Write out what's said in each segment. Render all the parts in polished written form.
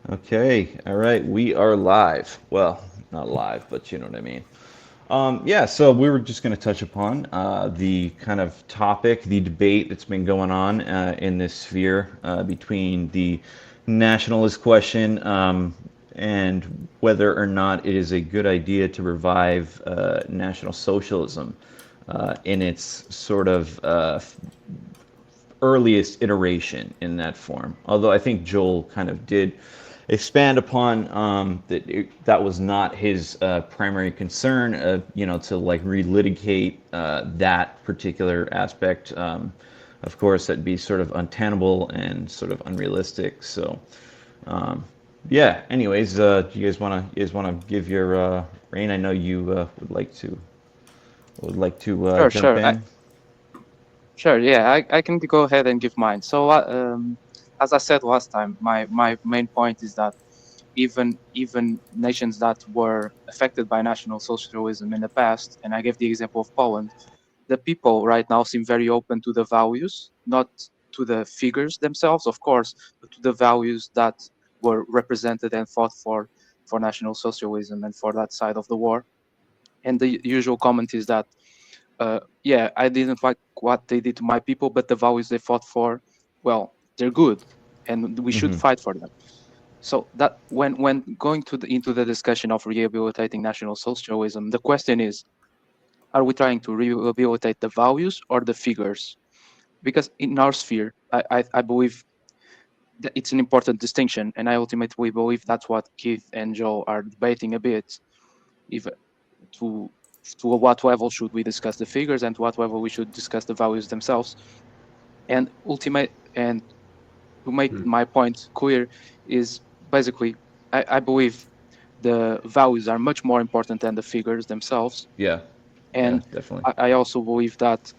Okay, all right, we are live. Well, not live, but you know what I mean. Yeah, so we were just going to touch upon the kind of topic, the debate that's been going on in this sphere between the nationalist question and whether or not it is a good idea to revive National Socialism in its sort of earliest iteration in that form. Although I think Joel kind of did expand upon that was not his primary concern, to like relitigate that particular aspect. Of course, that'd be sort of untenable and sort of unrealistic. So, um, yeah. Anyways, do you guys want to give your reign? I know you would like to Sure, jump sure. in. Sure, yeah, I can go ahead and give mine. So, as I said last time, my main point is that even nations that were affected by National Socialism in the past, and I gave the example of Poland, the people right now seem very open to the values, not to the figures themselves, of course, but to the values that were represented and fought for National Socialism and for that side of the war. And the usual comment is that yeah, I didn't like what they did to my people, but the values they fought for, well, they're good, and we should Hmm. fight for them. So that when going into the discussion of rehabilitating National Socialism, the question is, are we trying to rehabilitate the values or the figures? Because in our sphere, I believe that it's an important distinction, and I ultimately believe that's what Keith and Joe are debating a bit. If to to what level should we discuss the figures and to what level we should discuss the values themselves, and ultimate and to make Hmm. my point clear is basically I believe the values are much more important than the figures themselves. Yeah, yeah, And definitely. I also believe that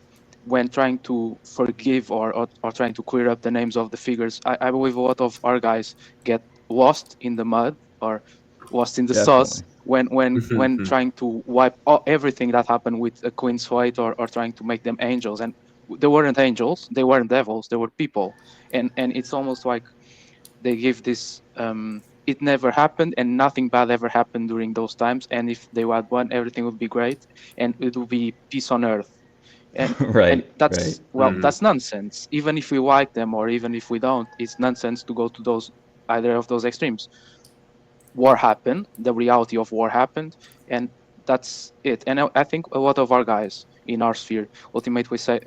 when trying to forgive or trying to clear up the names of the figures, I believe a lot of our guys get lost in the mud or lost in the sauce Definitely. when trying to wipe everything that happened with a clean slate or trying to make them angels. And they weren't angels, they weren't devils, they were people. And it's almost like they give this it never happened and nothing bad ever happened during those times, and if they had won, everything would be great and it would be peace on earth. And Right, right. that's, well, Hmm. that's nonsense. Even if we like them or even if we don't, it's nonsense to go to those either of those extremes. War happened, the reality of war happened, and that's it. And I think a lot of our guys in our sphere ultimately say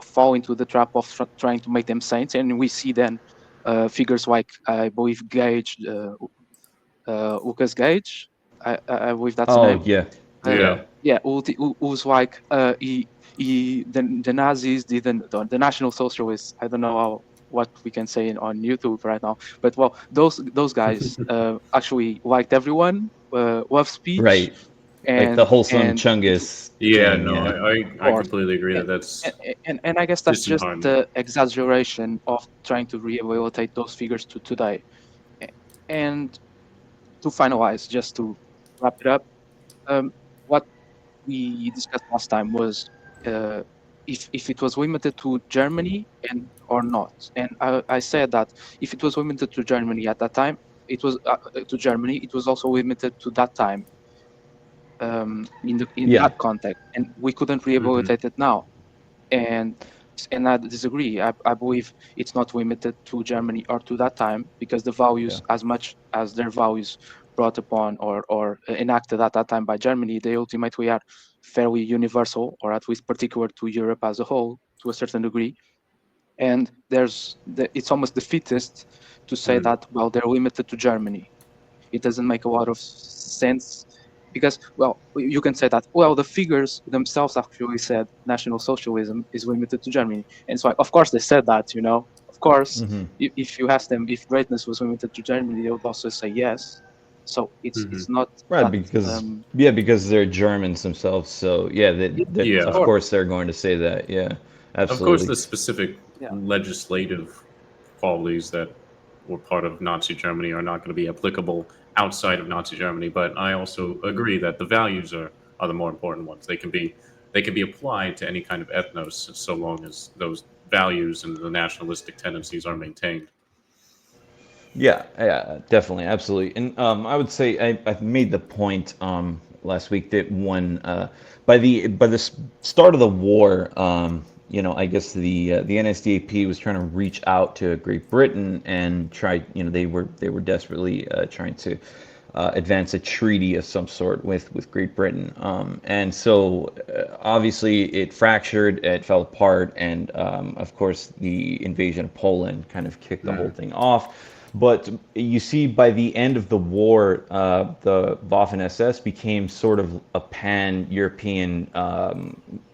fall into the trap of trying to make them saints, and we see then figures like I believe Gage, Lucas Gage, I believe that's the Oh name. yeah, Uh, Yeah. yeah. yeah, who's like the Nazis didn't, the National Socialists. I don't know what we can say on YouTube right now, but well, those guys actually liked everyone, love speech, Right. Like the wholesome and Chungus Yeah. thing. No, Yeah. of I course, completely agree and, that that's and I guess that's just disheartening. the exaggeration of trying to rehabilitate those figures to today. A- And to finalize, just to wrap it up, what we discussed last time was uh, if it was limited to Germany and or not. And I said that if it was limited to Germany at that time, it was to Germany. It was also limited to that time in Yeah. that context, and we couldn't Hmm. rehabilitate it now. And I disagree. I believe it's not limited to Germany or to that time because the Yeah. values, as much as their values brought upon or enacted at that time by Germany, they ultimately are fairly universal, or at least particular to Europe as a whole, to a certain degree. And it's almost defeatist to say Hmm. that, well, they're limited to Germany. It doesn't make a lot of sense because, well, you can say that, well, the figures themselves actually said National Socialism is limited to Germany. And so, of course, they said that, of course, Hmm. if you ask them if greatness was limited to Germany, they would also say yes. So Hmm. it's not Right. that, Because yeah, because they're Germans themselves. So yeah, yeah, that of of Yeah. course, course they're going to say that. Yeah. Of course, Absolutely. the specific yeah. legislative qualities that were part of Nazi Germany are not going to be applicable outside of Nazi Germany. But I also agree that the values are the more important ones. They can be applied to any kind of ethnos so long as those values and the nationalistic tendencies are maintained. Yeah, definitely, absolutely. And I would say I made the point last week that when by the start of the war, I guess the NSDAP was trying to reach out to Great Britain and try. They were desperately trying to advance a treaty of some sort with Great Britain. And so obviously it fractured, it fell apart, and of course the invasion of Poland kind of kicked the whole Mm, thing off. But you see, by the end of the war, the Waffen SS became sort of a pan-European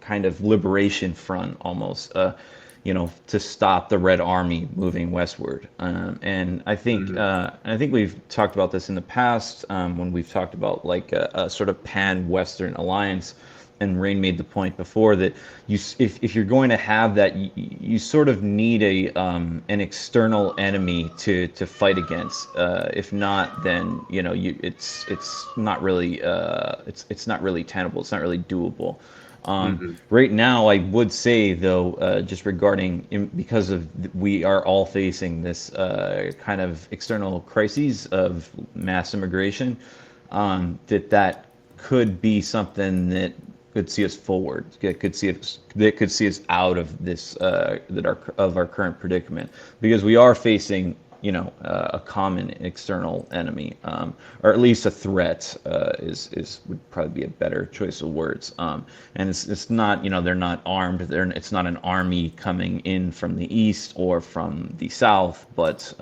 kind of liberation front almost. To stop the Red Army moving westward. mm, And I think we've talked about this in the past when we've talked about like a sort of pan-Western alliance. And Rain made the point before that if you're going to have that, you sort of need an external enemy to fight against. If not, then it's not really it's not really tenable. It's not really doable. mm, Right now, I would say though, just regarding because of we are all facing this kind of external crises of mass immigration, that could be something that could see us forward. That could see us out of this of our current predicament because we are facing a common external enemy, or at least a threat is would probably be a better choice of words. And it's not they're not armed. It's not an army coming in from the east or from the south, but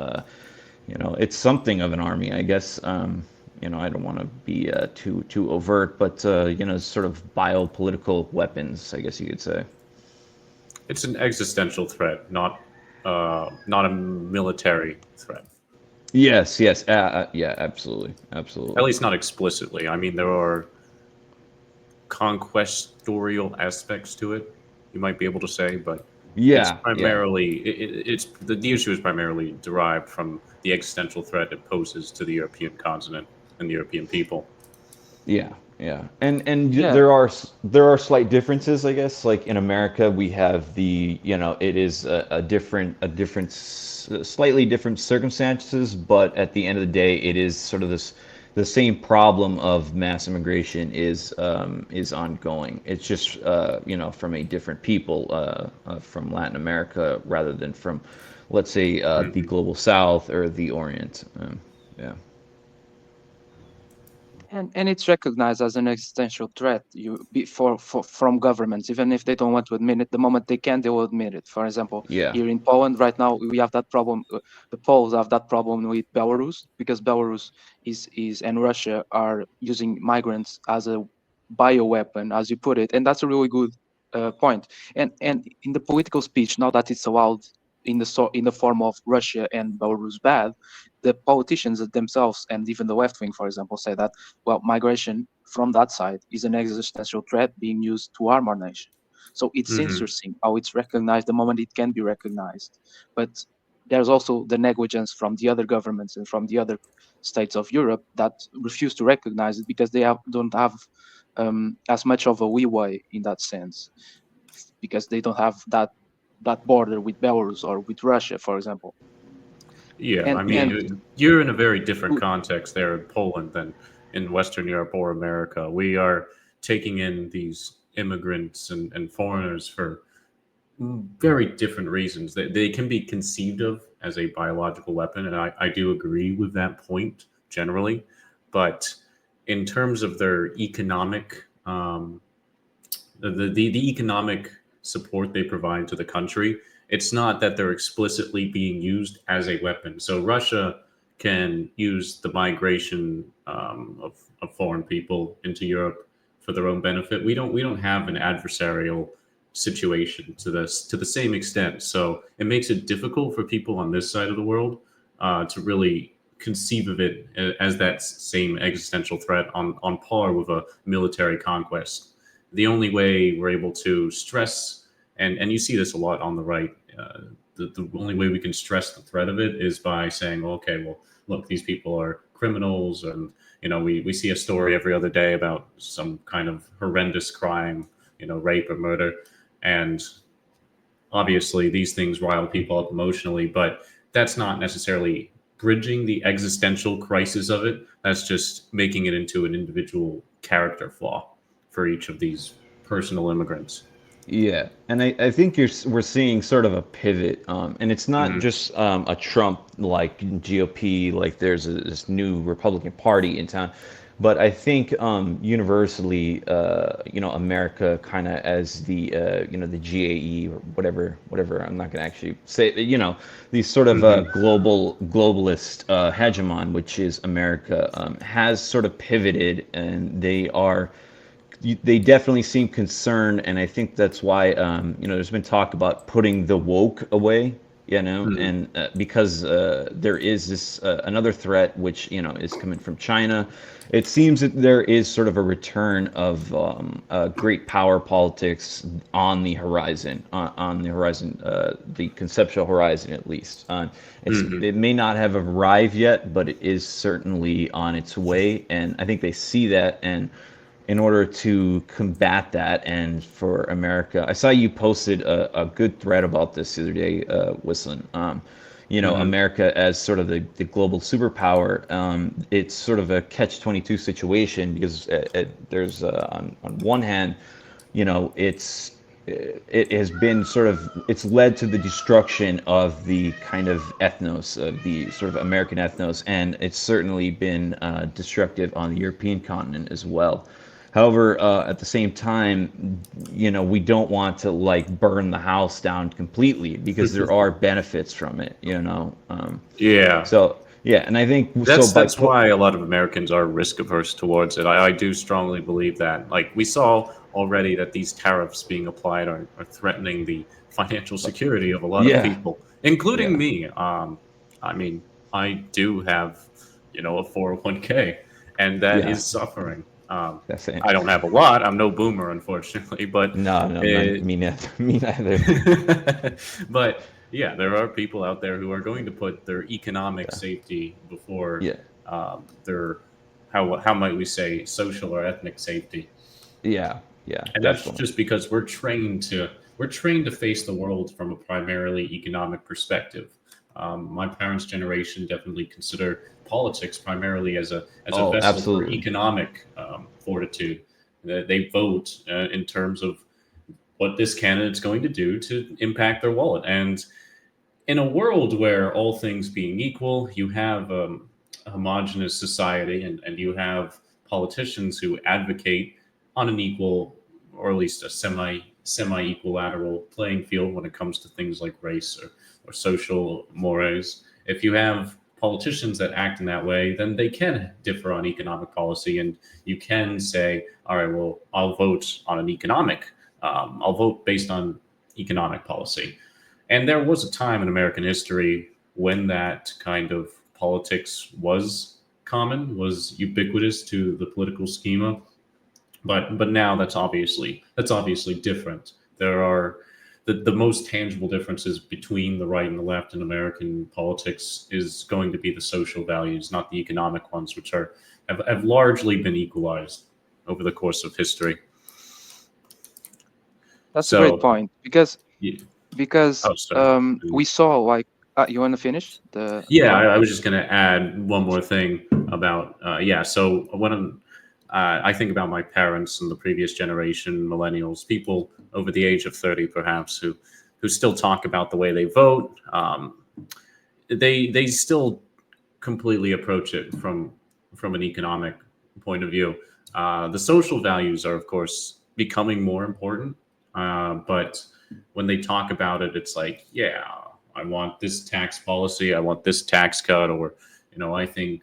it's something of an army, I guess. I don't want to be too overt, but sort of biopolitical weapons, I guess you could say. it's an existential threat, not a military threat. Yes, yes, yeah, absolutely, At absolutely. least not explicitly. I mean, there are conquestorial aspects to it. You might be able to say, but it's Yeah, yeah, primarily it's the issue is primarily derived from the existential threat it poses to the European continent and the European people. yeah, yeah. And Yeah, there are slight differences, I guess. Like in America, we have it is slightly different circumstances, but at the end of the day, it is sort of the same problem of mass immigration is ongoing. It's just from a different people from Latin America rather than from, let's say, the Hmm. global South or the Orient. Yeah. and it's recognized as an existential threat from governments, even if they don't want to admit it. The moment they can, they will admit it. For example, Yeah. here in Poland right now, we have that problem. The Poles have that problem with Belarus because Belarus is and Russia are using migrants as a bioweapon, as you put it, and that's a really good point. And in the political speech, now that it's allowed in the form of Russia and Belarus bad, the politicians themselves and even the left wing, for example, say that, well, migration from that side is an existential threat being used to harm our nation. So it's Hmm. interesting how it's recognized the moment it can be recognized. But there's also the negligence from the other governments and from the other states of Europe that refuse to recognize it because don't have as much of a leeway in that sense, because they don't have that border with Belarus or with Russia, for example. Yeah, I Yeah. And mean, you're in a very different to, context there in Poland than in Western Europe or America. We are taking in these immigrants and foreigners for very different reasons. They can be conceived of as a biological weapon, and I do agree with that point generally. But in terms of their economic, the economic support they provide to the country, it's not that they're explicitly being used as a weapon. So Russia can use the migration of foreign people into Europe for their own benefit. We don't have an adversarial situation to the same extent. So it makes it difficult for people on this side of the world to really conceive of it as that same existential threat on par with a military conquest. The only way we're able to stress, and you see this a lot on the right, the only way we can stress the threat of it is by saying, well, okay, well, look, these people are criminals, and we see a story every other day about some kind of horrendous crime, rape or murder, and obviously these things rile people up emotionally, but that's not necessarily bridging the existential crisis of it. That's just making it into an individual character flaw for each of these personal immigrants. Yeah, and I think we're seeing sort of a pivot, and it's not Hmm. just a Trump like GOP, like there's this new Republican Party in town, but I think universally, America kind of as the the GAE or whatever. I'm not gonna actually say, these sort of Hmm. globalist hegemon, which is America, has sort of pivoted, and they definitely seem concerned, and I think that's why there's been talk about putting the woke away, Hmm. and because there is this another threat which is coming from China. It seems that there is sort of a return of great power politics on the horizon, the conceptual horizon at least. Hmm. It may not have arrived yet, but it is certainly on its way, and I think they see that. And in order to combat that, and for America, I saw you posted a good thread about this the other day, Whistling. Hmm. America as sort of the global superpower. It's sort of a catch-22 situation because there's on one hand, it has been sort of it's led to the destruction of the kind of ethnos, of the sort of American ethnos, and it's certainly been destructive on the European continent as well. However, at the same time, we don't want to like burn the house down completely because there are benefits from it. Yeah. So yeah, and I think so by That's why a lot of Americans are risk averse towards it. I do strongly believe that. Like we saw already that these tariffs being applied are threatening the financial security of a lot of yeah, people, including yeah, me. I mean, I do have, a 401k, and that yeah, is suffering. that's it. I don't have a lot. I'm no boomer, unfortunately, but No, no, it, me neither. Me neither. but yeah, there are people out there who are going to put their economic Yeah, safety before yeah, their how might we say social or ethnic safety, yeah, yeah, and that's definitely. just because we're trained to face the world from a primarily economic perspective. My parents' generation definitely consider politics primarily as a Oh, vessel for absolutely. economic fortitude. They vote in terms of what this candidate's going to do to impact their wallet. And in a world where all things being equal, you have a homogenous society, and you have politicians who advocate on an equal, or at least a semi equilateral playing field when it comes to things like race or social mores. If you have politicians that act in that way, then they can differ on economic policy, and you can say, all right, well, I'll vote based on economic policy. And there was a time in American history when that kind of politics was common, was ubiquitous to the political schema. But now that's obviously different. There are the most tangible differences between the right and the left in American politics is going to be the social values, not the economic ones, which have largely been equalized over the course of history. That's a great So, point because yeah. because Oh, sorry. we saw like you want to finish the Yeah, I, point? I was just going to add one more thing about yeah. So I think about my parents and the previous generation, millennials, people over the age of 30, perhaps, who still talk about the way they vote. They still completely approach it from an economic point of view. The social values are, of course, becoming more important, but when they talk about it, it's like, yeah, I want this tax policy, I want this tax cut, or I think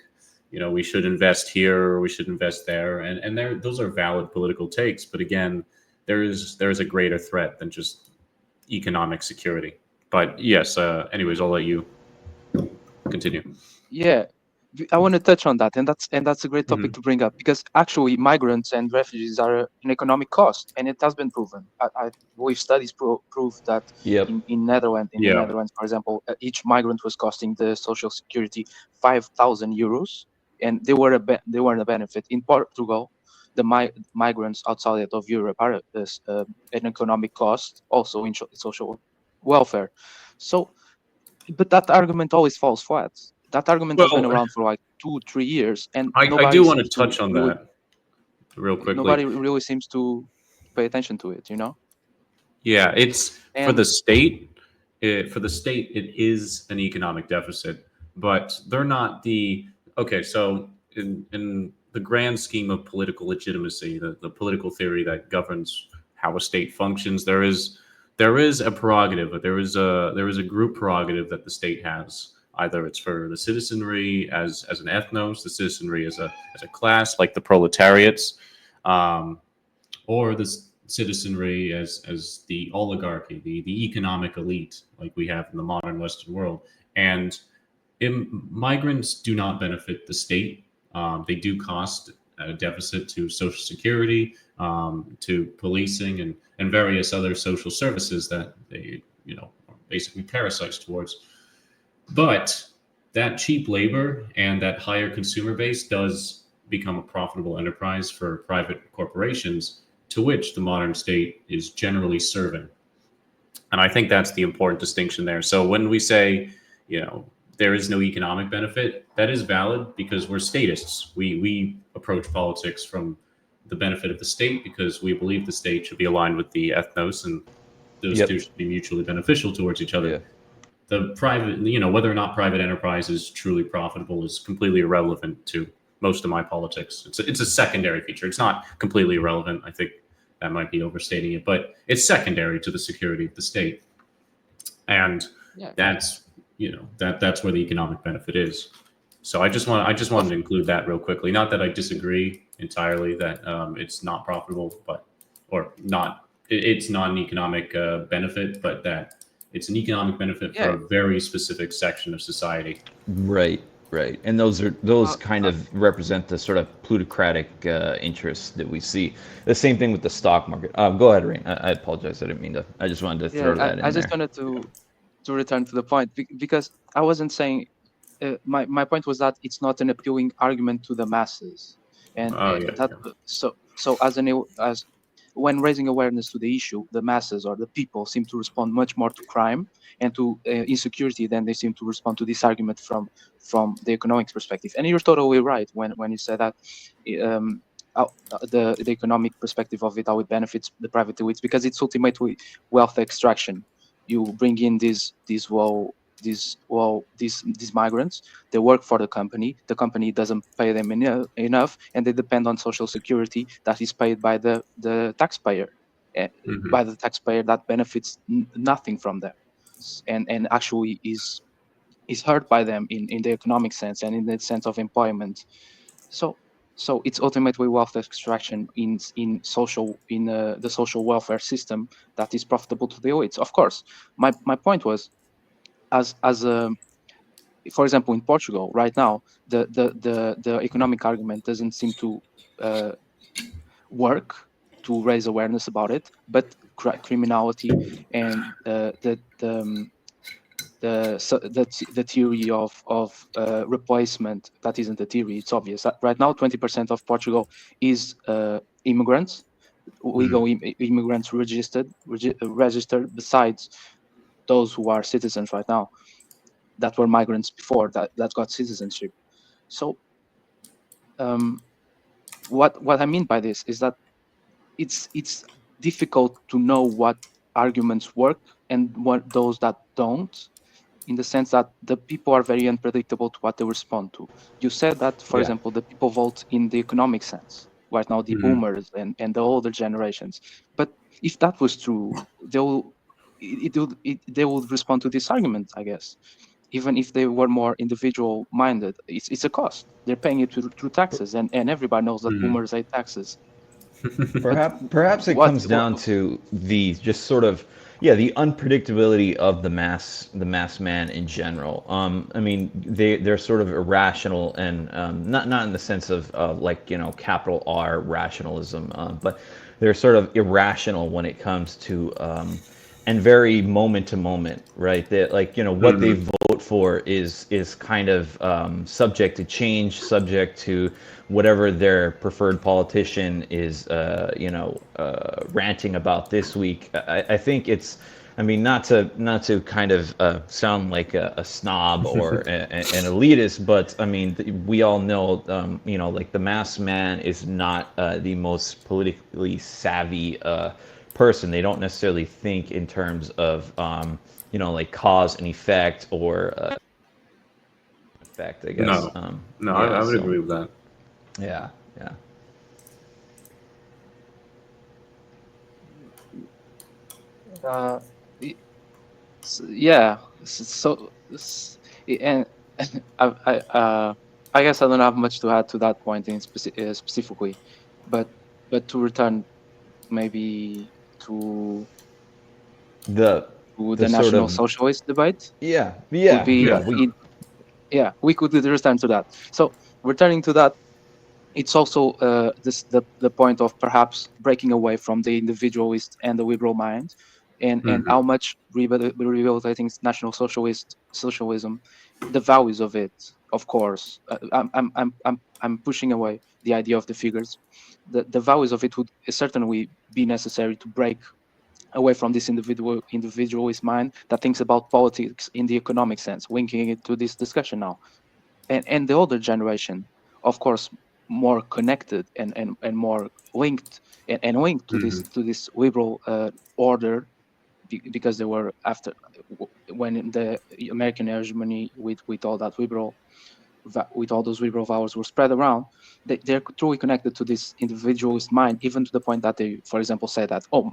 we should invest here or we should invest there, and those are valid political takes. But again, there is a greater threat than just economic security. But yes, anyways, I'll let you continue. Yeah, I want to touch on that, and that's a great topic Hmm. to bring up because actually migrants and refugees are an economic cost, and it has been proven. I believe studies prove that Yep. in the Yeah. Netherlands, for example, each migrant was costing the social security 5,000 euros, and they were a benefit. In Portugal, the migrants outside of Europe are an economic cost, also in social welfare. So but that argument always falls flat. That argument has been Well, around for like 2 3 years, and I do want to touch on that real quickly. nobody really seems to pay attention to it, you know. Yeah, it's for And the state. For the state, it is an economic deficit, but they're not the okay. So in the grand scheme of political legitimacy, the political theory that governs how a state functions, there is a prerogative, but there is a group prerogative that the state has. Either it's for the citizenry as an ethnos, the citizenry as a class, like the proletariats, um, or the citizenry as the oligarchy, the economic elite, like we have in the modern Western world. And migrants do not benefit the state. They do cost a deficit to Social Security, to policing, and various other social services that they, are basically parasites towards. But that cheap labor and that higher consumer base does become a profitable enterprise for private corporations, to which the modern state is generally serving. And I think that's the important distinction there. So when we say, you know, there is no economic benefit, that is valid because we're statists. We approach politics from the benefit of the state because we believe the state should be aligned with the ethnos, and those Yep. two should be mutually beneficial towards each Yeah. other. The private, whether or not private enterprise is truly profitable is completely irrelevant to most of my politics. It's a secondary feature. It's not completely irrelevant. I think that might be overstating it, but it's secondary to the security of the state. And yeah, that's, that's where the economic benefit is. So I just wanted of to include that real quickly. Not that I disagree entirely that it's not profitable, but or not it's not an economic benefit, but that it's an economic benefit for yeah. a very specific section of society. Right, right. And those Well, kind of represent the sort of plutocratic interests that we see. The same thing with the stock market. Go ahead, Rain. I apologize. I didn't mean to. I just wanted to yeah, throw that I in just there. wanted to return to the point because I wasn't saying my point was that it's not an appealing argument to the masses, and Oh yeah, that yeah. so as when raising awareness to the issue, the masses or the people seem to respond much more to crime and to insecurity than they seem to respond to this argument from the economics perspective. And you're totally right when you say that. Um, the economic perspective of it, how it benefits the private elites, because it's ultimately wealth extraction. You bring in these migrants. They work for the company doesn't pay them enough, and they depend on social security that is paid by the taxpayer, uh, Hmm. by the taxpayer that benefits nothing from them, and actually is hurt by them in the economic sense and in the sense of employment. So so it's ultimately wealth extraction in the social welfare system that is profitable to the elites. Of course, my point was, as a for example, in Portugal right now, the economic argument doesn't seem to uh, work to raise awareness about it, but criminality and the theory of replacement, that isn't a theory, it's obvious that right now 20% of Portugal is immigrants, legal immigrants registered, besides those who are citizens right now that were migrants before that got citizenship. So um, what I mean by this is that it's difficult to know what arguments work and what those that don't, in the sense that the people are very unpredictable to what they respond to. You said that, for Yeah. example, the people vote in the economic sense right now, the Hmm. boomers and the older generations. But if that was true, they would respond to this argument, I guess. Even if they were more individual minded, it's a cost. They're paying it through taxes, and everybody knows that Hmm. boomers hate taxes. But Perhaps it what, comes down to the just sort of, yeah, the unpredictability of the mass man in general. I mean, they're sort of irrational, and not in the sense of like, capital R rationalism, but they're sort of irrational when it comes to and very moment to moment, right? That, like, what they Hmm. vote for is kind of subject to change, subject to whatever their preferred politician is ranting about this week. I think it's I mean, not to kind of sound like a snob or an elitist, but I mean, we all know, like the masked man is not the most politically savvy person. They don't necessarily think in terms of, like cause and effect or effect, I guess. No, no, Yeah. I would So agree with that. yeah, yeah. Uh, y- yeah. And I, I, uh, I guess I don't have much to add to that point specifically, but to return maybe to The the the sort National of Socialist debate yeah, would yeah, be yeah. Yeah, We sure. yeah, we could return to that. So returning to that, it's also the point of perhaps breaking away from the individualist and the liberal mind, and Hmm. how much rehabilitating National Socialism, the values of it, of course. I'm pushing away the idea of the figures. The values of it would certainly be necessary to break away from this individualist mind that thinks about politics in the economic sense, linking it to this discussion now. And the older generation, of course, more connected and more linked and linked to Hmm. this liberal order, because they were after when the American hegemony with all that liberal with all those liberal values were spread around. They're truly connected to this individualist mind, even to the point that they, for example, say that, oh,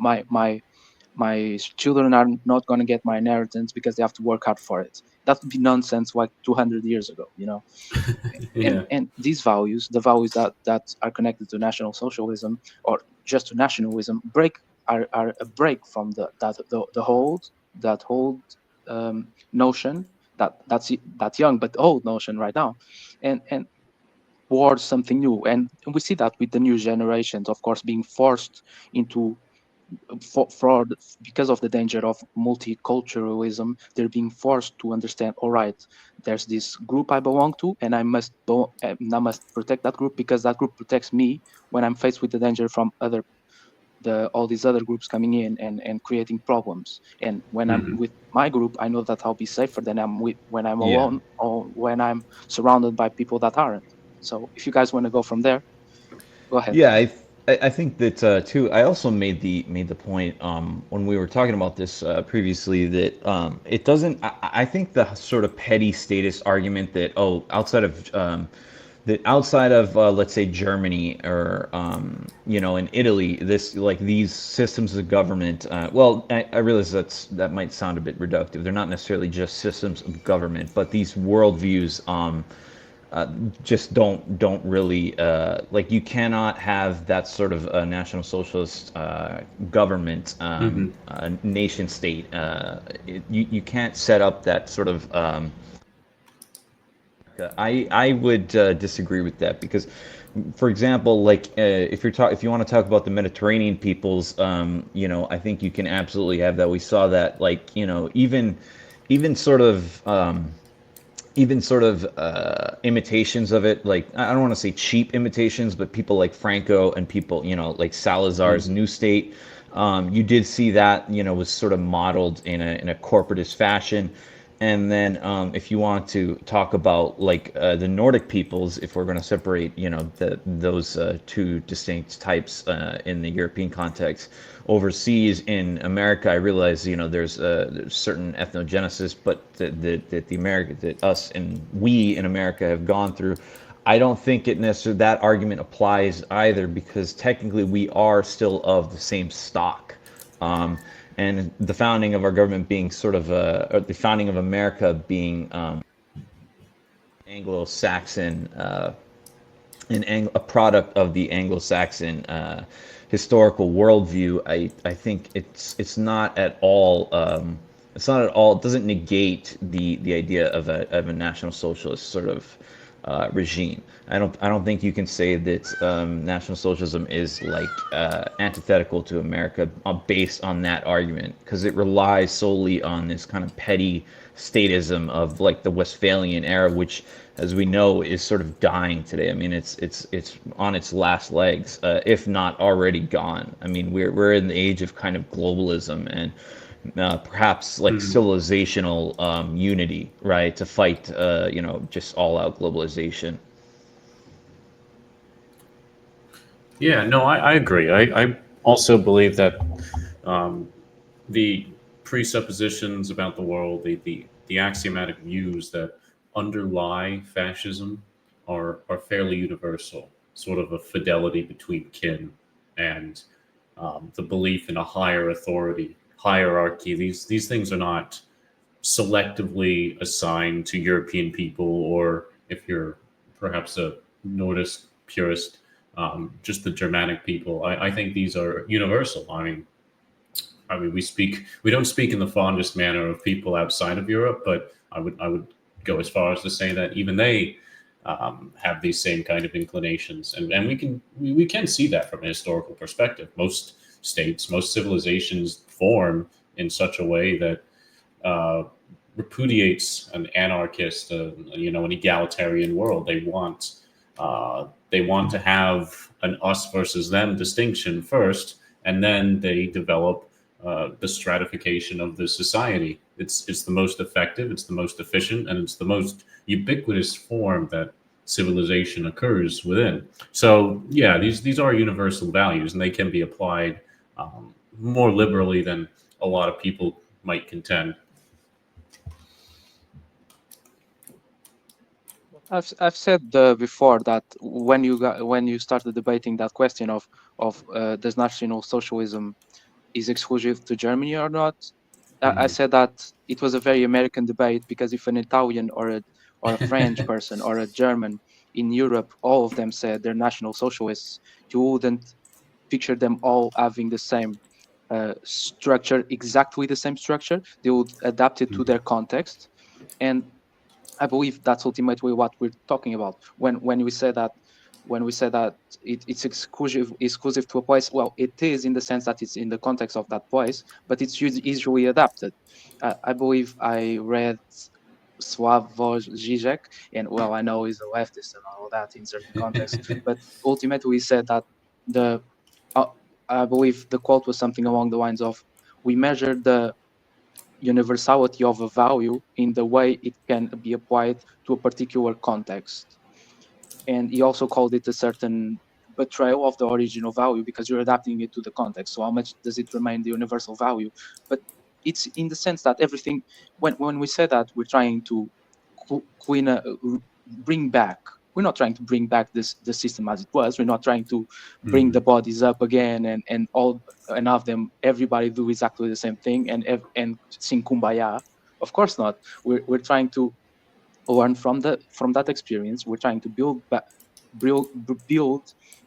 my children are not going to get my inheritance because they have to work hard for it. That would be nonsense like 200 years ago, Yeah. and these values, the values that are connected to National Socialism or just to nationalism, are a break from the whole notion that young but old notion right now, and towards something new. And we see that with the new generations, of course, being forced into for because of the danger of multiculturalism, they're being forced to understand, all right, there's this group I belong to, and I must protect that group because that group protects me when I'm faced with the danger from the all these other groups coming in and creating problems. And when I'm Hmm. with my group, I know that I'll be safer than when I'm yeah. alone or when I'm surrounded by people that aren't. So if you guys want to go from there, go ahead. Yeah, I think that too. I also made the point when we were talking about this previously that it doesn't. I think the sort of petty status argument that outside of let's say Germany or in Italy, this like these systems of government. Well, I realize that might sound a bit reductive. They're not necessarily just systems of government, but these worldviews. Just don't really like you cannot have that sort of national socialist government Hmm. nation state you can't set up that sort of I would disagree with that because for example like if you want to talk about the Mediterranean peoples I think you can absolutely have that. We saw that like even sort of imitations of it, like I don't want to say cheap imitations, but people like Franco and people like Salazar's Hmm. New State, you did see that was sort of modeled in a corporatist fashion. And then if you want to talk about like the Nordic peoples, if we're going to separate those two distinct types in the European context, overseas in America, I realize there's certain ethnogenesis, but that the America that us and we in America have gone through. I don't think it necessarily that argument applies either because technically we are still of the same stock. Um, and the founding of our government being sort of or the founding of America being Anglo-Saxon a product of the Anglo-Saxon historical worldview, I think it's not at all it doesn't negate the idea of a national socialist sort of regime. I don't think you can say that National Socialism is like antithetical to America based on that argument because it relies solely on this kind of petty statism of like the Westphalian era, which, as we know, is sort of dying today. I mean, it's on its last legs, if not already gone. I mean, we're in the age of kind of globalism, and perhaps like Mhm. civilizational unity, right, to fight, just all out globalization. Yeah, no, I agree. I also believe that um, the presuppositions about the world, the axiomatic views that underlie fascism are fairly universal. Sort of a fidelity between kin and the belief in a higher authority, hierarchy. These things are not selectively assigned to European people, or if you're perhaps a Nordist purist, just the Germanic people. I think these are universal. I mean, we don't speak in the fondest manner of people outside of Europe, but I would go as far as to say that even they have these same kind of inclinations, and we can see that from a historical perspective. Most states, most civilizations form in such a way that uh, repudiates an anarchist, an egalitarian world. They want to have an us versus them distinction first, and then they develop the stratification of the society. It's the most effective, it's the most efficient, and it's the most ubiquitous form that civilization occurs within. So yeah, these are universal values, and they can be applied more liberally than a lot of people might contend. I've said before that when you started debating that question of does national socialism is exclusive to Germany or not, I Mhm. said that it was a very American debate because if an Italian or a French person or a German in Europe, all of them said they're national socialists, you wouldn't picture them all having the same structure, exactly the same structure. They would adapt it to their context, and I believe that's ultimately what we're talking about when we say that it's exclusive to a place. Well, it is in the sense that it's in the context of that place, but it's usually adapted. I believe I read Slavoj Žižek, and well, I know he's a leftist and all that in certain contexts, but ultimately he said that the uh, I believe the quote was something along the lines of we measure the universality of a value in the way it can be applied to a particular context. And he also called it a certain betrayal of the original value because you're adapting it to the context. So how much does it remain the universal value? But it's in the sense that everything, when we say that, we're trying to clean, bring back. We're not trying to bring back this the system as it was. We're not trying to bring the Mhm. bodies up again and all and have them everybody do exactly the same thing and sing kumbaya. Of course not. We're trying to learn from that experience. We're trying to build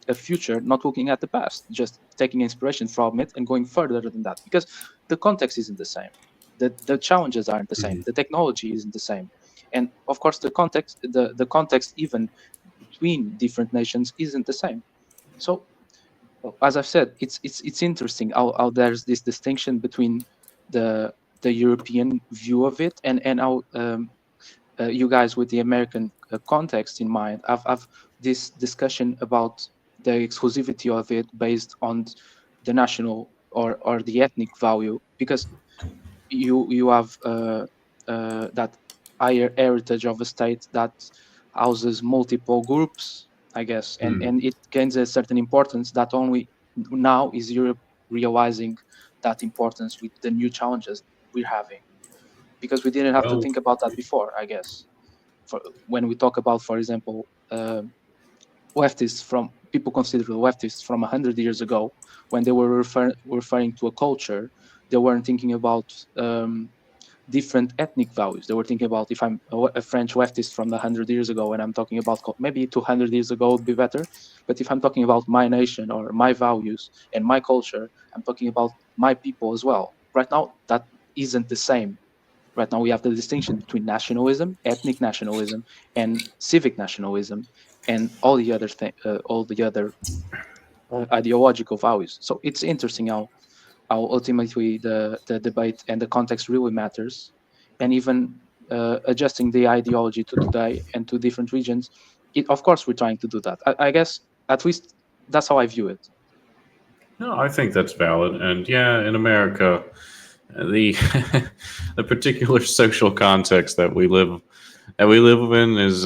a future, not looking at the past, just taking inspiration from it and going further than that, because the context isn't the same, the challenges aren't the same, Mhm. the technology isn't the same, and of course the context even between different nations isn't the same. So as I've said, it's interesting how there's this distinction between the the European view of it and how you guys with the American context in mind, I've this discussion about the exclusivity of it based on the national or the ethnic value, because you have that higher heritage of a state that houses multiple groups, I guess, Mhm. and it gains a certain importance that only now is Europe realizing that importance with the new challenges we're having, because we didn't have to Well, think about that before, I guess. For when we talk about, for example, leftists from people considered leftists from 100 years ago, when they were referring to a culture, they weren't thinking about different ethnic values. They were thinking about if I'm a French leftist from 100 years ago, and I'm talking about maybe 200 years ago would be better. But if I'm talking about my nation or my values and my culture, I'm talking about my people as well. Right now, that isn't the same. Right now, we have the distinction between nationalism, ethnic nationalism, and civic nationalism, and all the other ideological values. So it's interesting how ultimately the debate and the context really matters, and even adjusting the ideology to today and to different regions. Of course, we're trying to do that. I guess at least that's how I view it. no, I think that's valid. And yeah, in America, the the particular social context that we live in is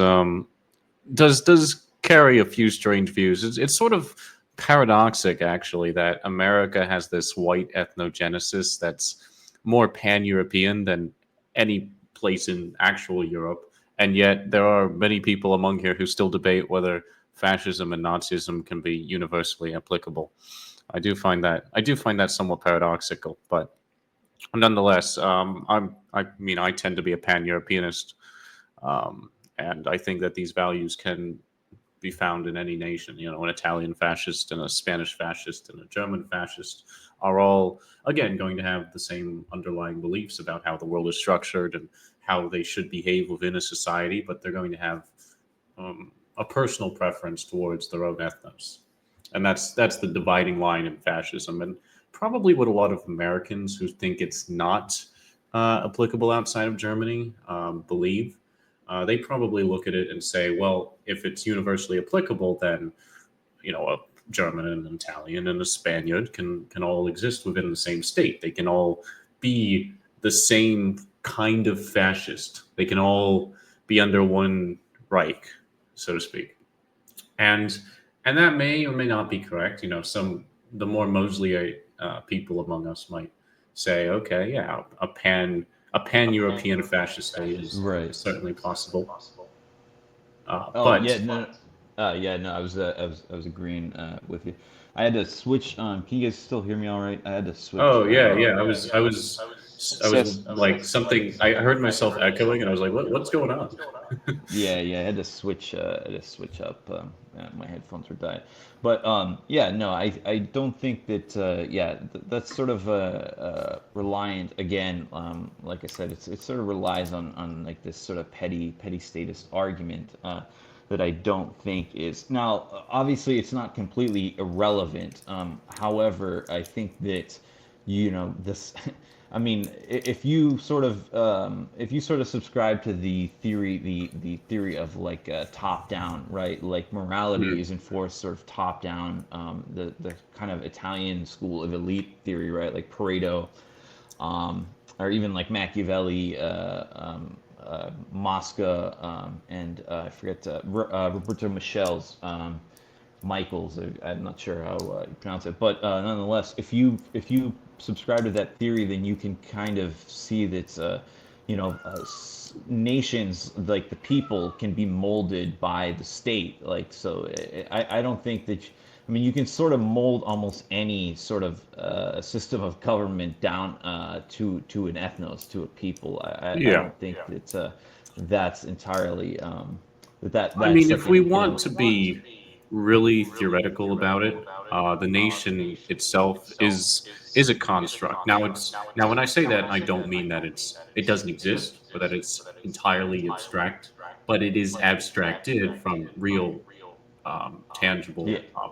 does carry a few strange views. It's sort of paradoxic, actually, that America has this white ethnogenesis that's more pan-European than any place in actual Europe, and yet there are many people among here who still debate whether fascism and Nazism can be universally applicable. I do find that somewhat paradoxical, but nonetheless, I mean, I tend to be a pan-Europeanist, and I think that these values can be found in any nation. You know, an Italian fascist and a Spanish fascist and a German fascist are all, again, going to have the same underlying beliefs about how the world is structured and how they should behave within a society, but they're going to have a personal preference towards their own ethnos, and that's the dividing line in fascism, and probably what a lot of Americans who think it's not applicable outside of Germany believe. They probably look at it and say, well, if it's universally applicable, then a German and an Italian and a Spaniard can all exist within the same state. They can all be the same kind of fascist. They can all be under one Reich, so to speak. And and that may or may not be correct. Some the more Mosleyite people among us might say, okay, yeah, a pan European fascist state is Right. certainly possible. Oh But yeah, no, yeah, no. I was agreeing with you. I had to switch. Can you guys still hear me all right? I had to switch. oh yeah, yeah, I was Yes. like something. I heard myself echoing, and I was like, what's going on? Yeah, yeah, I had to switch. I had to switch up. My headphones were dying, but yeah, no, I don't think that. Yeah, that's sort of reliant again. Like I said, it sort of relies on like this sort of petty statist argument that I don't think is now. Obviously, it's not completely irrelevant. However, I think that this. I mean, if you sort of subscribe to the theory of like top down, right? Like morality Mhm. is enforced sort of top down. The kind of Italian school of elite theory, right? Like Pareto, or even like Machiavelli, Mosca, and I forget Roberto Michel's. Michaels. I'm not sure how you pronounce it, but nonetheless, if you subscribe to that theory, then you can kind of see that nations like the people can be molded by the state. Like so, I don't think that. I mean, you can sort of mold almost any sort of system of government down to an ethnos, to a people. I Yeah. don't think that that's entirely I that's mean, like if we an want to be really theoretical about it, the nation itself is a construct. Now when I say that, I don't mean that it doesn't exist or that it's entirely abstract, but it is abstracted from real, yeah. tangible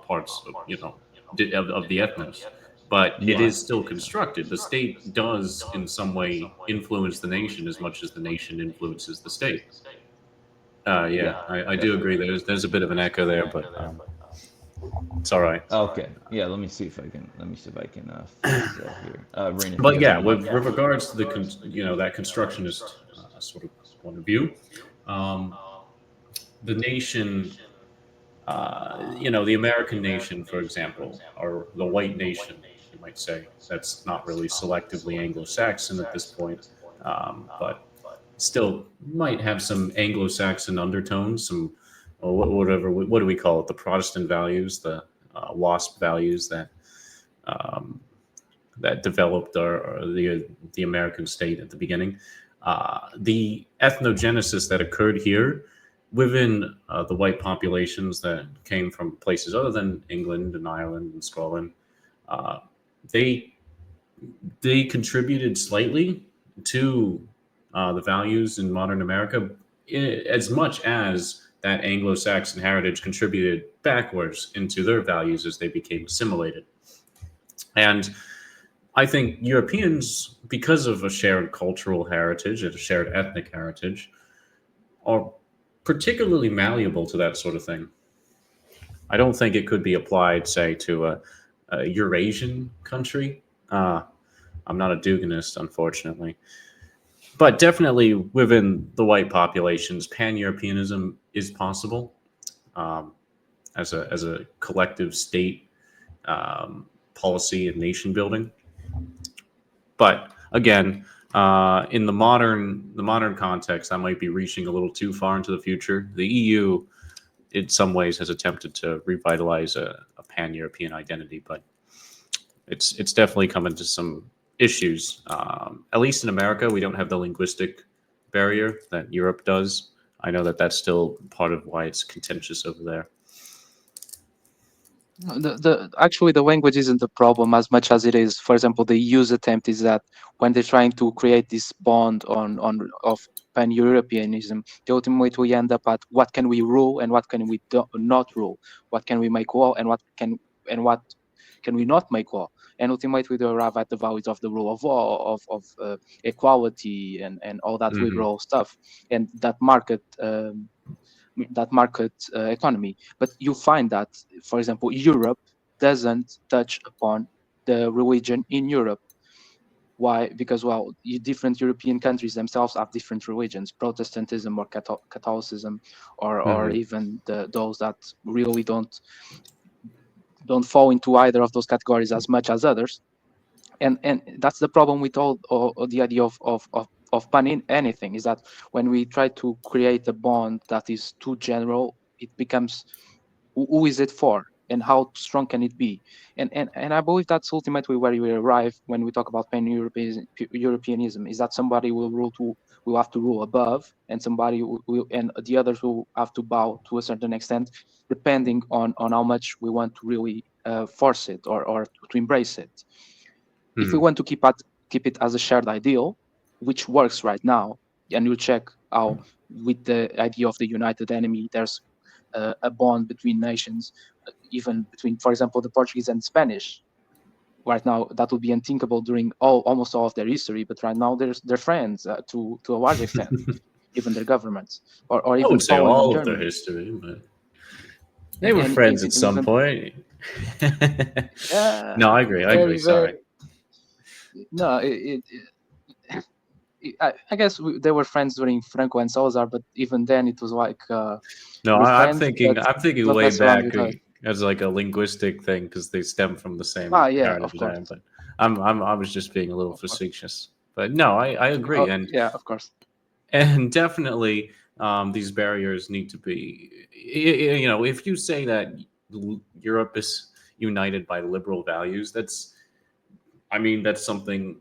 parts of of the ethnos. But it Yeah. is still constructed. The state does, in some way, influence the nation as much as the nation influences the state. Yeah, Yeah, I do definitely. agree. There's a bit of an echo there, but it's all right. Okay. Yeah, let me see if I can fix that here. Rain, if you But have yeah, any. with regards to the that constructionist sort of point of view, um, the nation, the American nation, for example, or the white nation, you might say, that's not really selectively Anglo-Saxon at this point, but still might have some Anglo-Saxon undertones, some or whatever. What do we call it? The Protestant values, the WASP values um, that developed the American state at the beginning. The ethnogenesis that occurred here within the white populations that came from places other than England and Ireland and Scotland, uh, they they contributed slightly to the values in modern America, as much as that Anglo-Saxon heritage contributed backwards into their values as they became assimilated. And I think Europeans, because of a shared cultural heritage and a shared ethnic heritage, are particularly malleable to that sort of thing. I don't think it could be applied, say, to a Eurasian country. Uh, I'm not a Duganist, unfortunately. But definitely within the white populations, pan Europeanism is possible um, as a collective state policy and nation building. But again, in the modern context, I might be reaching a little too far into the future. The EU, in some ways, has attempted to revitalize a pan European identity, but it's definitely come into some issues. At least in America, we don't have the linguistic barrier that Europe does. I know that that's still part of why it's contentious over there. The actually the language isn't the problem as much as it is, for example, the EU's attempt is that when they're trying to create this bond on of pan-Europeanism, they ultimately end up at what can we rule and what can we not rule, what can we make law and what can we not make law, and ultimately they arrive at the values of the rule of law, of equality and all that Hmm. liberal stuff, and that market economy. But you find that, for example, Europe doesn't touch upon the religion in Europe. Why? Because, well, different European countries themselves have different religions, Protestantism or Catholicism, or Hmm. even those that really don't fall into either of those categories as much as others. And that's the problem with all the idea of banning anything, is that when we try to create a bond that is too general, it becomes who is it for and how strong can it be. And I believe that's ultimately where we arrive when we talk about pan-Europeanism, is that somebody will have to rule above, and somebody will, and the others will have to bow to a certain extent, depending on how much we want to really force it, or to embrace it. If we Hmm. want to keep it as a shared ideal, which works right now, and you check how with the idea of the united enemy, there's a bond between nations, even between, for example, the Portuguese and Spanish. Right now, that would be unthinkable during almost all of their history, but right now they're friends to a large extent, even their governments, or I even would say Poland and all of their Germany, history, but they were and friends at some even point. uh, No, I agree. I agree. very very Sorry. no I guess they were friends during Franco and Salazar, but even then it was like No, we're I'm friends, thinking. but I'm thinking don't way mess around back with us. as like a linguistic thing because they stem from the same Ah, yeah, of heritage I course, am. But I was just being a little of course. facetious. But no, I agree, Oh, yeah, of course. and definitely these barriers need to be. You know, if you say that Europe is united by liberal values, I mean, that's something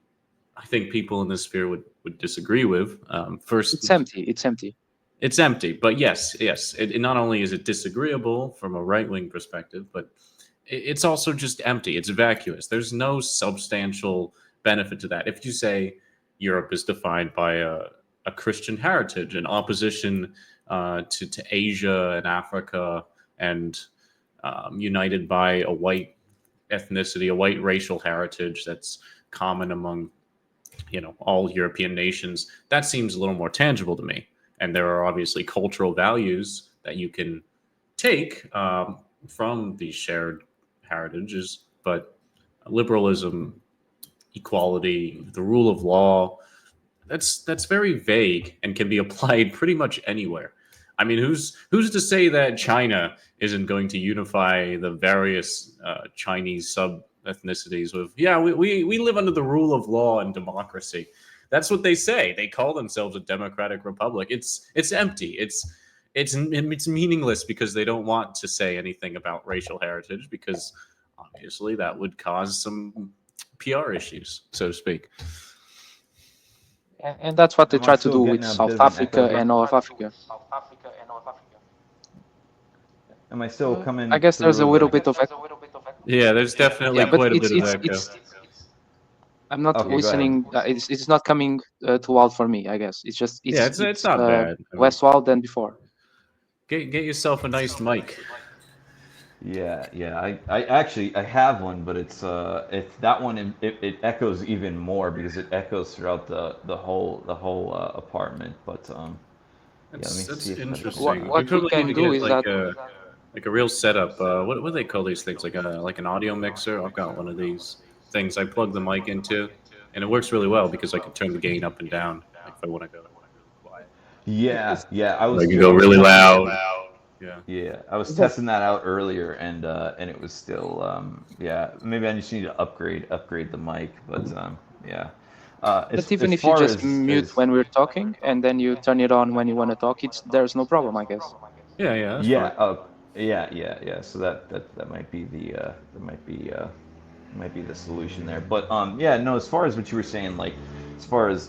I think people in this sphere would disagree with. It's First, empty. It's empty. it's empty. But yes, it not only is it disagreeable from a right wing perspective, but it's also just empty. It's vacuous. There's no substantial benefit to that. If you say Europe is defined by a Christian heritage, an opposition to Asia and Africa, and united by a white ethnicity, a white racial heritage that's common among all European nations, that seems a little more tangible to me. And there are obviously cultural values that you can take from these shared heritages, but liberalism, equality, the rule of law, that's very vague and can be applied pretty much anywhere. I mean, who's to say that China isn't going to unify the various Chinese sub ethnicities with? Yeah, we live under the rule of law and democracy. That's what they say. They call themselves a democratic republic. It's empty. It's meaningless because they don't want to say anything about racial heritage because obviously that would cause some PR issues, so to speak. And that's what they Am I try to still do getting with a bit South of an echo Africa and here? all of Africa. Am I still I coming guess there's a through little like? bit of Yeah, there's yeah, definitely but quite a it's bit of it's echo. it's I'm not Okay, go ahead. listening. It's not coming too loud for me. I guess it's just Yeah, it's it's it's not uh, bad. I mean, less loud than before. get yourself a nice mic. Yeah. I actually I have one, but it's that one. It echoes even more because it echoes throughout the whole apartment. But yeah, let me see That's if I can. What interesting. We what we probably need can to do get is that like a real setup. What do they call these things? Like an audio mixer. I've got one of these things. I plug the mic into. and it works really well because I can turn the gain up and down. Like if I want to go really quiet, Yeah, yeah. I can I go was really testing it. loud. Yeah. Yeah, I was But testing that out earlier, and it was still yeah. Maybe I just need to upgrade the mic, but yeah. but even As if you far just mute as when we're talking and then you turn it on when you want to talk, it's there's no problem, I guess. Yeah, yeah, that's yeah, fine. yeah. So that might be might be the solution there. But yeah, no. As far as what you were saying, like as far as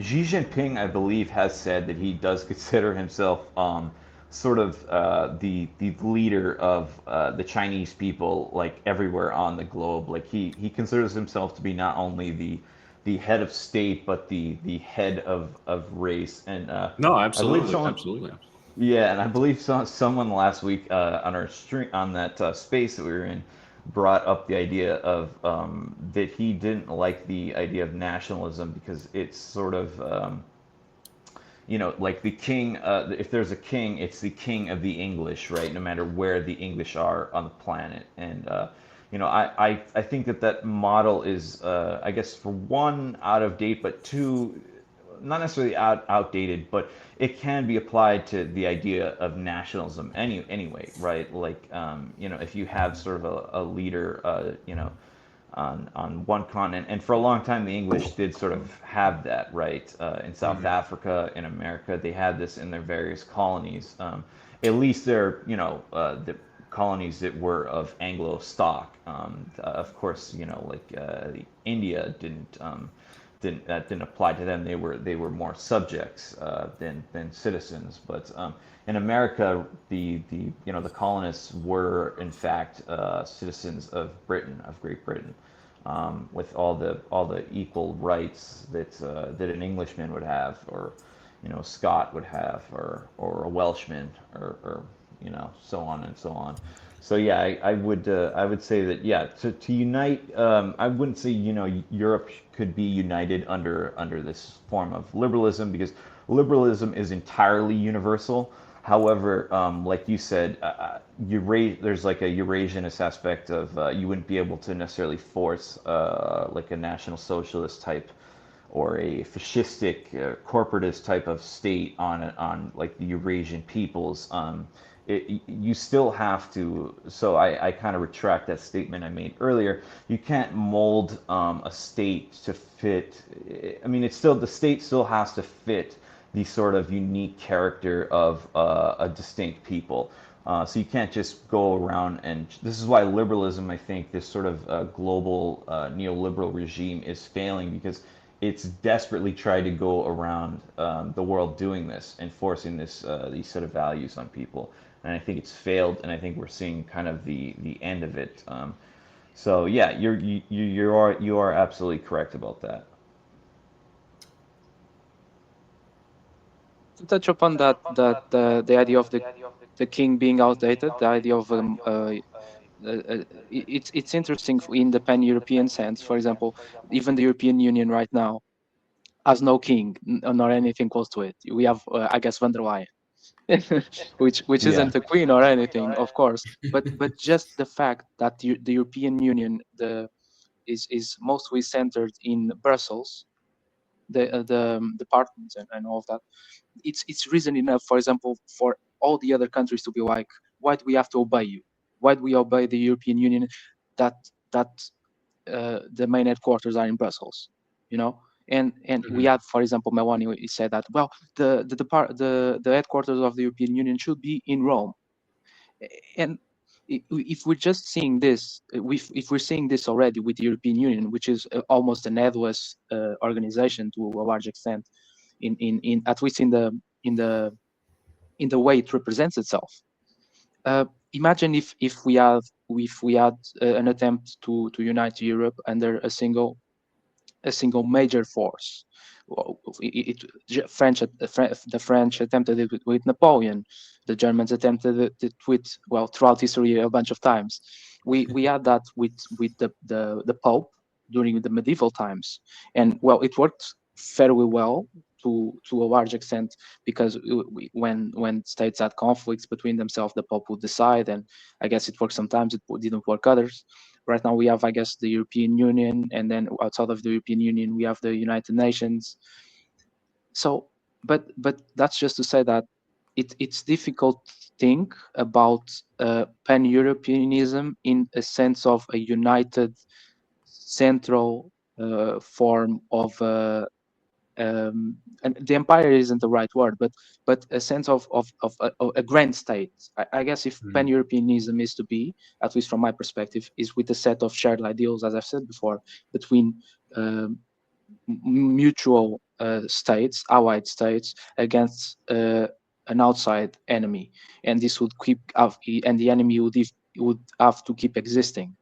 Xi Jinping, I believe has said that he does consider himself sort of the leader of the Chinese people, like everywhere on the globe. Like he considers himself to be not only the head of state, but the head of race. And No, I believe absolutely, someone absolutely. yeah, and I believe someone last week on our stream on that space that we were in brought up the idea of that he didn't like the idea of nationalism because it's sort of like the king. If there's a king, it's the king of the English, right? No matter where the English are on the planet, and I think that model is, I guess, for one, out of date, but two, not necessarily outdated, but it can be applied to the idea of nationalism anyway, right? Like, if you have sort of a leader, on one continent. And for a long time, the English did sort of have that, right? In South Hmm. Africa, in America, they had this in their various colonies. At least they're, the colonies that were of Anglo stock. Of course, like India didn't that didn't apply to them. They were more subjects than citizens. But in America, the colonists were in fact citizens of Britain, of Great Britain, with all the equal rights that an Englishman would have, or Scot would have, or a Welshman, or so on and so on. So yeah, I would say that, yeah, to unite, I wouldn't say Europe could be united under this form of liberalism, because liberalism is entirely universal. However, like you said, there's like a Eurasianist aspect of, you wouldn't be able to necessarily force like a National Socialist type or a fascistic corporatist type of state on like the Eurasian peoples. You still have to. So I kind of retract that statement I made earlier. You can't mold a state to fit. I mean, it's still the state still has to fit the sort of unique character of a distinct people. So you can't just go around, and this is why liberalism, I think, this sort of global neoliberal regime is failing, because it's desperately tried to go around the world doing this, enforcing these set of values on people, and I think it's failed, and I think we're seeing kind of the end of it. So yeah, you are absolutely correct about that. To touch upon that the idea of the king being outdated, the idea of it's interesting in the pan-European sense. For example, even the European Union right now has no king nor anything close to it. We have, I guess, van der Leyen, which Yeah. isn't a queen or anything, of course, but just the fact that the European Union is mostly centered in Brussels, the departments and all of that. It's reason enough, for example, for all the other countries to be like, why do we have to obey you? Why do we obey the European Union? That the main headquarters are in Brussels, you know. And we Hmm. had, for example, Meloni. He said that, well, the headquarters of the European Union should be in Rome. And if we're just seeing this, if we're seeing this already with the European Union, which is almost an headless organization to a large extent, in at least in the way it represents itself. Uh, Imagine if we had an attempt to unite Europe under a single major force. Well, the French attempted it with Napoleon. The Germans attempted it with, well, throughout history a bunch of times. We had that with the Pope during the medieval times, and well, it worked fairly well. to a large extent, because when states had conflicts between themselves, the Pope would decide, and I guess it worked sometimes, it didn't work others. Right now we have, I guess, the European Union, and then outside of the European Union we have the United Nations. So, but that's just to say that it's difficult to think about pan-Europeanism in a sense of a united central form of and the empire isn't the right word, but a sense of a grand state. I guess if Mhm. pan-Europeanism is to be, at least from my perspective, is with a set of shared ideals, as I've said before, between um, mutual states, allied states, against an outside enemy, and this would keep up, and the enemy would have to keep existing.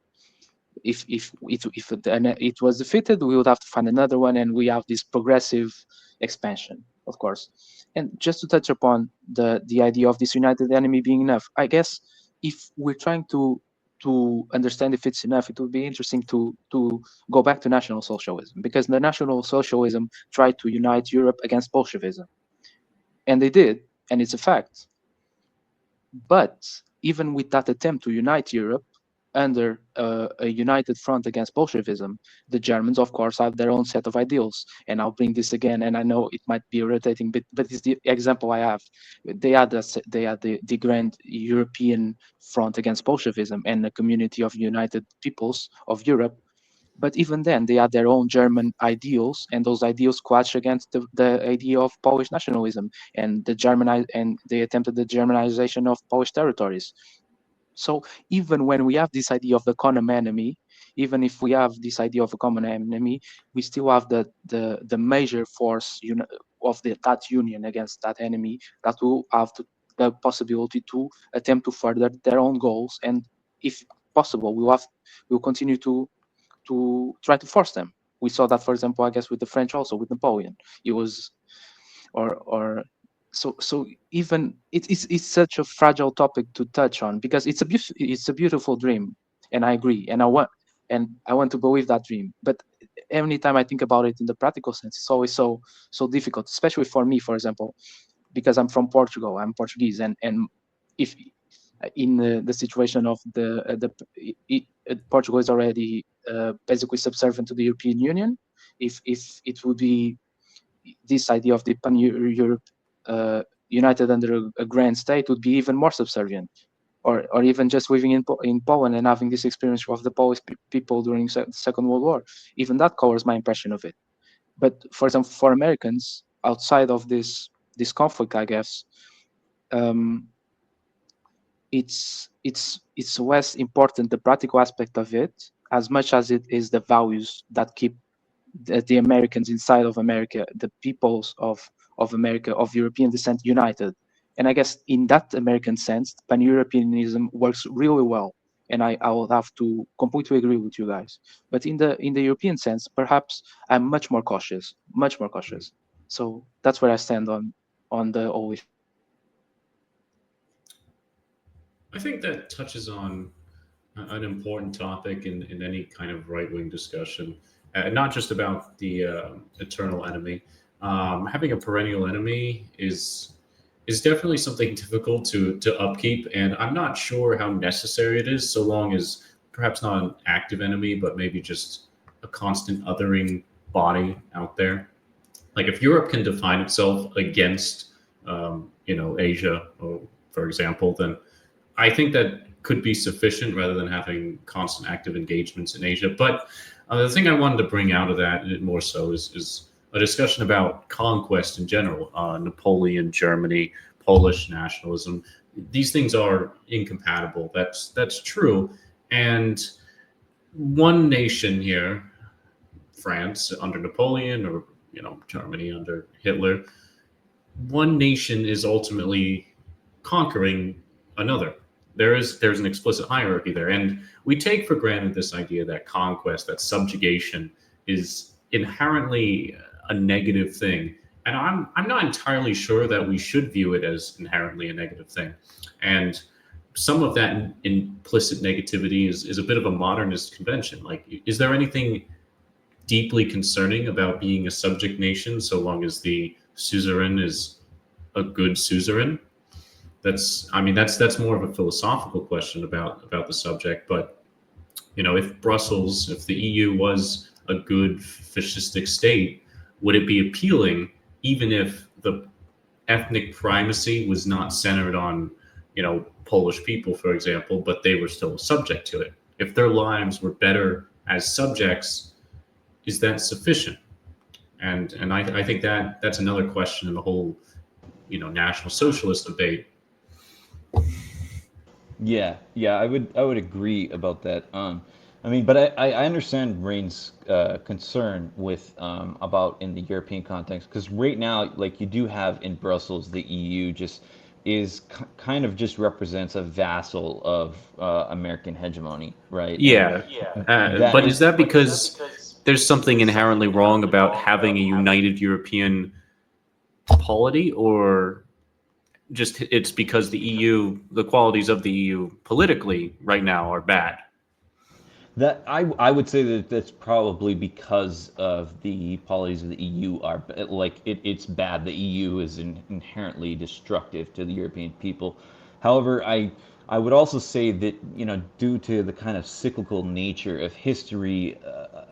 If it was defeated, we would have to find another one, and we have this progressive expansion, of course. And just to touch upon the idea of this united enemy being enough, I guess if we're trying to understand if it's enough, it would be interesting to go back to National Socialism, because the National Socialism tried to unite Europe against Bolshevism, and they did, and it's a fact. But even with that attempt to unite Europe under a united front against Bolshevism, the Germans, of course, have their own set of ideals. And I'll bring this again, and I know it might be irritating, but it's the example I have. They had the Grand European Front against Bolshevism and the Community of United Peoples of Europe. But even then, they had their own German ideals, and those ideals clash against the idea of Polish nationalism and and they attempted the Germanization of Polish territories. So even when we have this idea of the common enemy, even if we have this idea of a common enemy, we still have the major force of that union against that enemy that will have the possibility to attempt to further their own goals, and if possible, we'll continue to try to force them. We saw that, for example, I guess with the French also, with Napoleon. It was or so even it's such a fragile topic to touch on, because it's a beautiful dream, and I agree, and I want to believe that dream. But every time I think about it in the practical sense, it's always so difficult, especially for me, for example, because I'm from Portugal, I'm Portuguese, and if in the situation of Portugal is already basically subservient to the European Union. If it would be this idea of the pan-Europe united under a grand state, would be even more subservient. Or even just living in Poland and having this experience of the Polish people during the Second World War, even that colors my impression of it. But for example, for Americans outside of this conflict, I guess, um, it's less important the practical aspect of it, as much as it is the values that keep the Americans inside of America, the peoples of America of European descent united. And I guess in that American sense, pan-Europeanism works really well. And I will have to completely agree with you guys. But in the European sense, perhaps I'm much more cautious, much more cautious. So that's where I stand on the whole issue. I think that touches on an important topic in any kind of right wing discussion, not just about the eternal enemy. Having a perennial enemy is definitely something difficult to upkeep, and I'm not sure how necessary it is, so long as perhaps not an active enemy, but maybe just a constant othering body out there. Like if Europe can define itself against, Asia, or, for example, then I think that could be sufficient rather than having constant active engagements in Asia. But the thing I wanted to bring out of that more so is a discussion about conquest in general, Napoleon, Germany, Polish nationalism. These things are incompatible. That's true. And one nation here, France under Napoleon, or Germany under Hitler, one nation is ultimately conquering another. There's an explicit hierarchy there, and we take for granted this idea that conquest, that subjugation, is inherently a negative thing. And I'm not entirely sure that we should view it as inherently a negative thing. And some of that implicit negativity is a bit of a modernist convention. Like, is there anything deeply concerning about being a subject nation, so long as the suzerain is a good suzerain. That's I mean that's more of a philosophical question about the subject. But if Brussels, if the EU was a good fascistic state, would it be appealing even if the ethnic primacy was not centered on, Polish people, for example, but they were still subject to it? If their lives were better as subjects, is that sufficient? And I think that's another question in the whole, National Socialist debate. Yeah, yeah, I would agree about that. I mean, but I understand Rain's concern with about in the European context, because right now, like you do have in Brussels, the EU just is kind of just represents a vassal of American hegemony, right? And Yeah, that but is and that because there's something inherently wrong about having a united European polity, or just it's because the EU, the qualities of the EU politically right now are bad? that I would say that that's probably because of the policies of the EU are like it's bad. The EU is inherently destructive to the European people. However, I would also say that due to the kind of cyclical nature of history,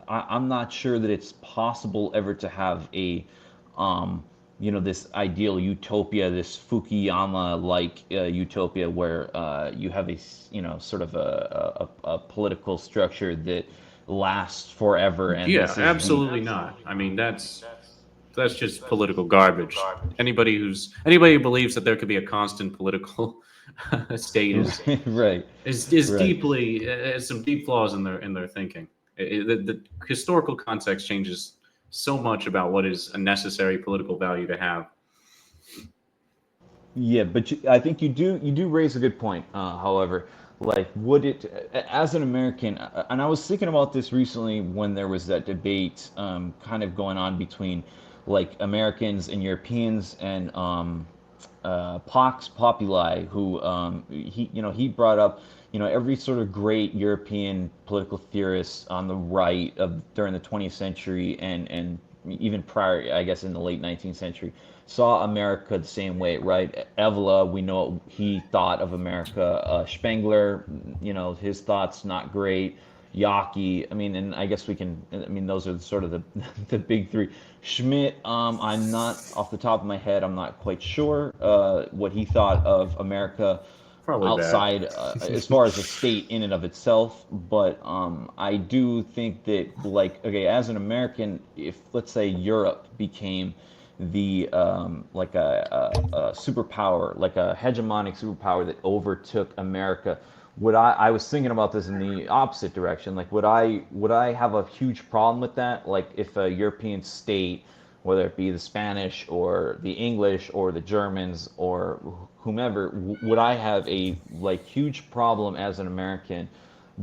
I'm not sure that it's possible ever to have a this ideal utopia, this Fukuyama-like utopia where you have sort of a political structure that lasts forever, and Yeah, this is the absolutely not. I mean, that's just political garbage. Anybody who believes that there could be a constant political state right, is right. deeply has some deep flaws in their thinking. The historical context changes so much about what is a necessary political value to have. Yeah, but I think you do raise a good point. However, like, would it, as an American, and I was thinking about this recently when there was that debate, kind of going on between, like, Americans and Europeans, and Pax Populi, who he brought up, every sort of great European political theorist on the right of during the 20th century, and even prior, I guess, in the late 19th century, saw America the same way, right? Evola, we know what he thought of America. Spengler, his thoughts not great. Yaki, I mean, and I guess we can. I mean, those are sort of the the big three. Schmidt, I'm not off the top of my head. I'm not quite sure what he thought of America Probably bad. outside, as far as a state in and of itself. But I do think that, like, okay, as an American, if let's say Europe became the like a superpower, like a hegemonic superpower that overtook America, would I was thinking about this in the opposite direction. Like, would I have a huge problem with that? Like, if a European state, whether it be the Spanish or the English or the Germans or whomever, would I have a like huge problem as an American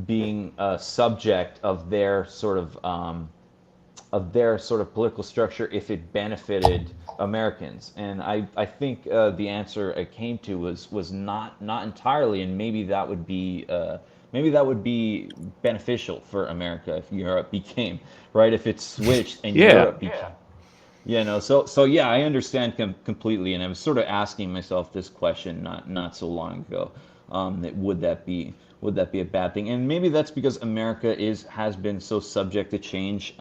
being a subject of their sort of political structure if it benefited Americans? And I think the answer I came to was not entirely, and maybe that would be beneficial for America if Europe became, right, if it switched and Yeah, Europe became. So yeah, I understand completely, and I was sort of asking myself this question not so long ago. That would that be a bad thing? And maybe that's because America has been so subject to change,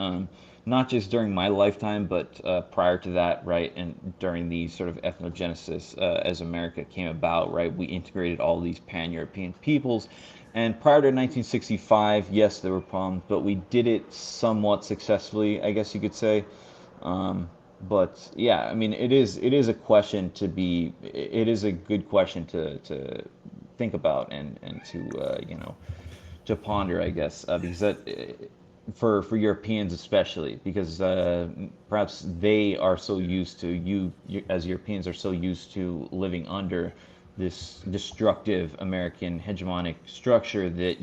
not just during my lifetime, but prior to that, right? And during the sort of ethnogenesis, as America came about, right? We integrated all these pan-European peoples, and prior to 1965, yes, there were problems, but we did it somewhat successfully, I guess you could say. But yeah, I mean, it is a question to be. It is a good question to think about, and to ponder, I guess, because that for Europeans especially, because perhaps they are so used to you as Europeans are so used to living under this destructive American hegemonic structure that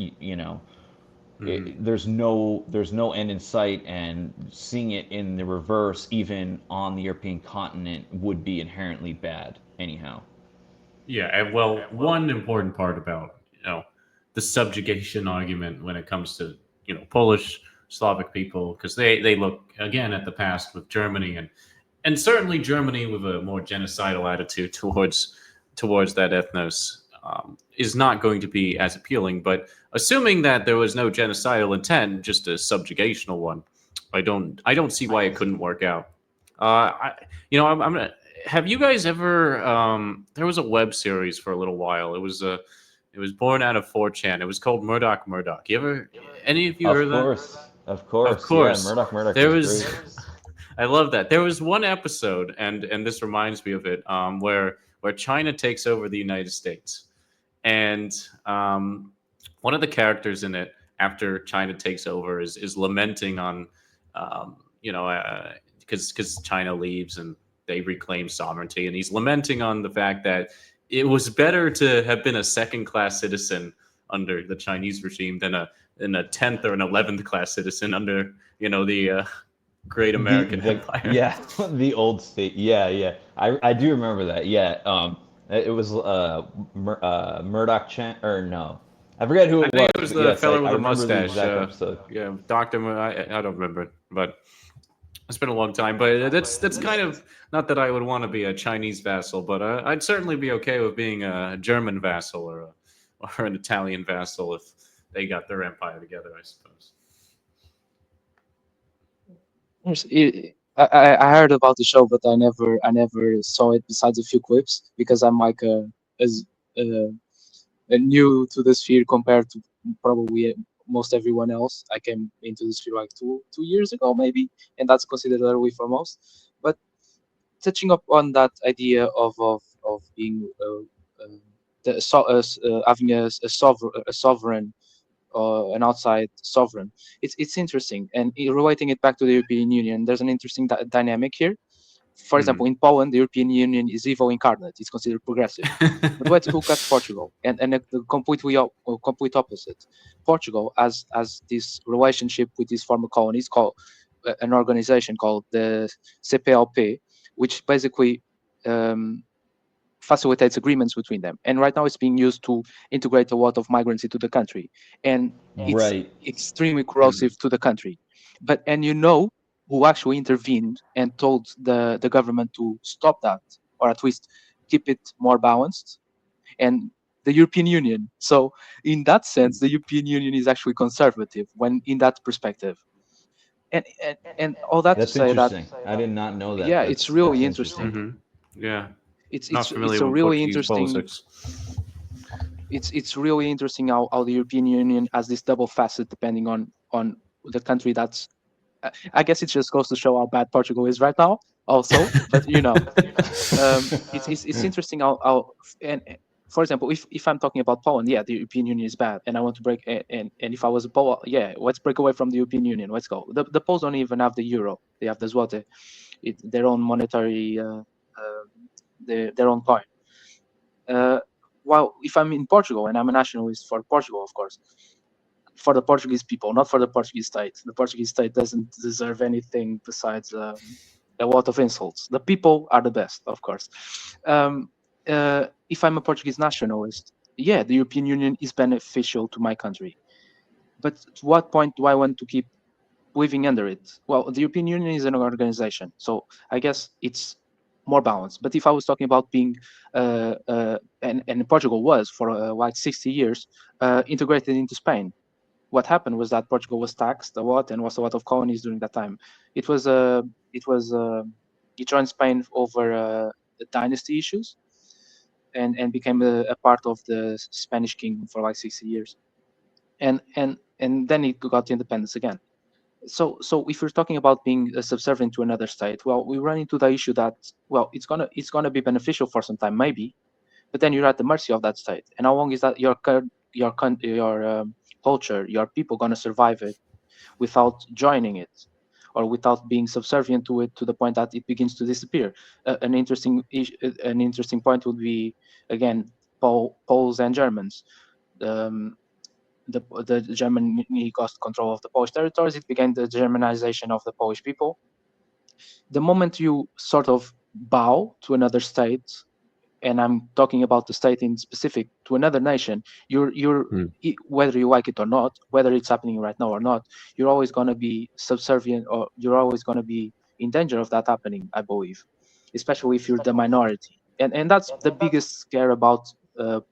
there's no end in sight, and seeing it in the reverse, even on the European continent, would be inherently bad anyhow. yeah. And well, one important part about the subjugation argument when it comes to Polish Slavic people, because they look again at the past with Germany, and and certainly Germany with a more genocidal attitude towards that ethnos is not going to be as appealing. But assuming that there was no genocidal intent, just a subjugational one, I don't see why it couldn't work out. I, I'm gonna. Have you guys ever? There was a web series for a little while. It was born out of 4chan. It was called Murdoch Murdoch. You ever? Any of you Of heard of that? course, of Of course, yeah. course. Murdoch There was was. great. I love that. There was one episode, and this reminds me of it, where China takes over the United States, and one of the characters in it after China takes over is lamenting on, um, you know, because China leaves and they reclaim sovereignty, and he's lamenting on the fact that it was better to have been a second class citizen under the Chinese regime than a 10th or an 11th class citizen under the great American The empire. yeah, the old state. Yeah, yeah. I do remember that. Yeah. It was Murdoch Chan or no, I forget who I it think was, it was but the yes, fellow I with the remember the mustache. exact episode. Yeah, Doctor. I don't remember, but it's been a long time. But that's kind of not that I would want to be a Chinese vassal, but I'd certainly be okay with being a German vassal or an Italian vassal if they got their empire together. I suppose. I heard about the show, but I never saw it besides a few clips because I'm like as uh, new to the sphere compared to probably most everyone else. I came into the sphere like two years ago maybe, and that's considered early for most. But touching up on that idea of being having a sovereign an outside sovereign. It's interesting, and relating it back to the European Union, there's an interesting dynamic here. For example, Hmm. in Poland, the European Union is evil incarnate. It's considered progressive. But let's look at Portugal, and the complete opposite. Portugal has this relationship with these former colonies called an organization called the CPLP, which basically um, facilitates agreements between them. And right now it's being used to integrate a lot of migrants into the country. And it's Right. extremely Hmm. corrosive to the country. And you know who actually intervened and told the government to stop that, or at least keep it more balanced? And the European Union. So in that sense, the European Union is actually conservative when in that perspective. And all that to That's say that, interesting. I did not know that. yeah, it's That's really interesting. interesting. Hmm. Yeah. It's Not it's it's familiar a with really Portuguese interesting politics. it's really interesting how the European Union has this double facet depending on the country that's. I guess it just goes to show how bad Portugal is right now. Also, but it's interesting how and for example, if I'm talking about Poland, yeah, the European Union is bad, and I want to break and if I was a Poland, yeah, let's break away from the European Union. Let's go. The Poles don't even have the euro; they have the zloty, their own monetary, their own coin. Uh, while if I'm in Portugal and I'm a nationalist for Portugal, of course, for the Portuguese people, not for the Portuguese state. The Portuguese state doesn't deserve anything besides a lot of insults. The people are the best, of course. Um, if I'm a Portuguese nationalist, yeah, the European Union is beneficial to my country. But to what point do I want to keep living under it? Well, the European Union is an organization, so I guess it's more balanced. But if I was talking about being, and Portugal was for like 60 years integrated into Spain, what happened was that Portugal was taxed a lot and was a lot of colonies during that time. It was it was it joined Spain over dynasty issues and became a part of the Spanish kingdom for like 60 years. And then it got independence again. So if you're talking about being subservient to another state, well, we run into the issue that, well, it's gonna be beneficial for some time maybe, but then you're at the mercy of that state. And how long is that your culture, your people gonna survive it without joining it, or without being subservient to it to the point that it begins to disappear? An interesting point would be, again, Poles and Germans. Um, the Germany got control of the Polish territories. It began the Germanization of the Polish people. The moment you sort of bow to another state, and I'm talking about the state in specific, to another nation, Hmm. whether you like it or not, whether it's happening right now or not, you're always going to be subservient, or you're always going to be in danger of that happening, I believe, especially if you're the minority. And that's the biggest scare about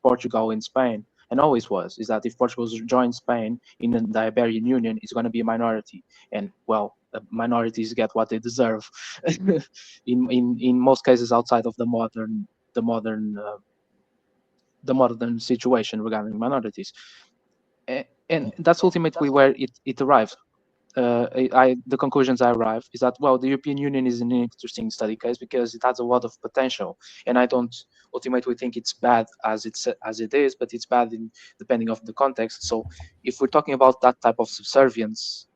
Portugal and Spain, and always was, is that if Portugal joins Spain in the Iberian Union, it's going to be a minority. And well, minorities get what they deserve in most cases outside of the modern the modern situation regarding minorities. And that's ultimately where it arrives. The conclusions I arrive is that, well, the European Union is an interesting study case because it has a lot of potential, and I don't ultimately think it's bad as it is, but it's bad in depending of the context. So if we're talking about that type of subservience,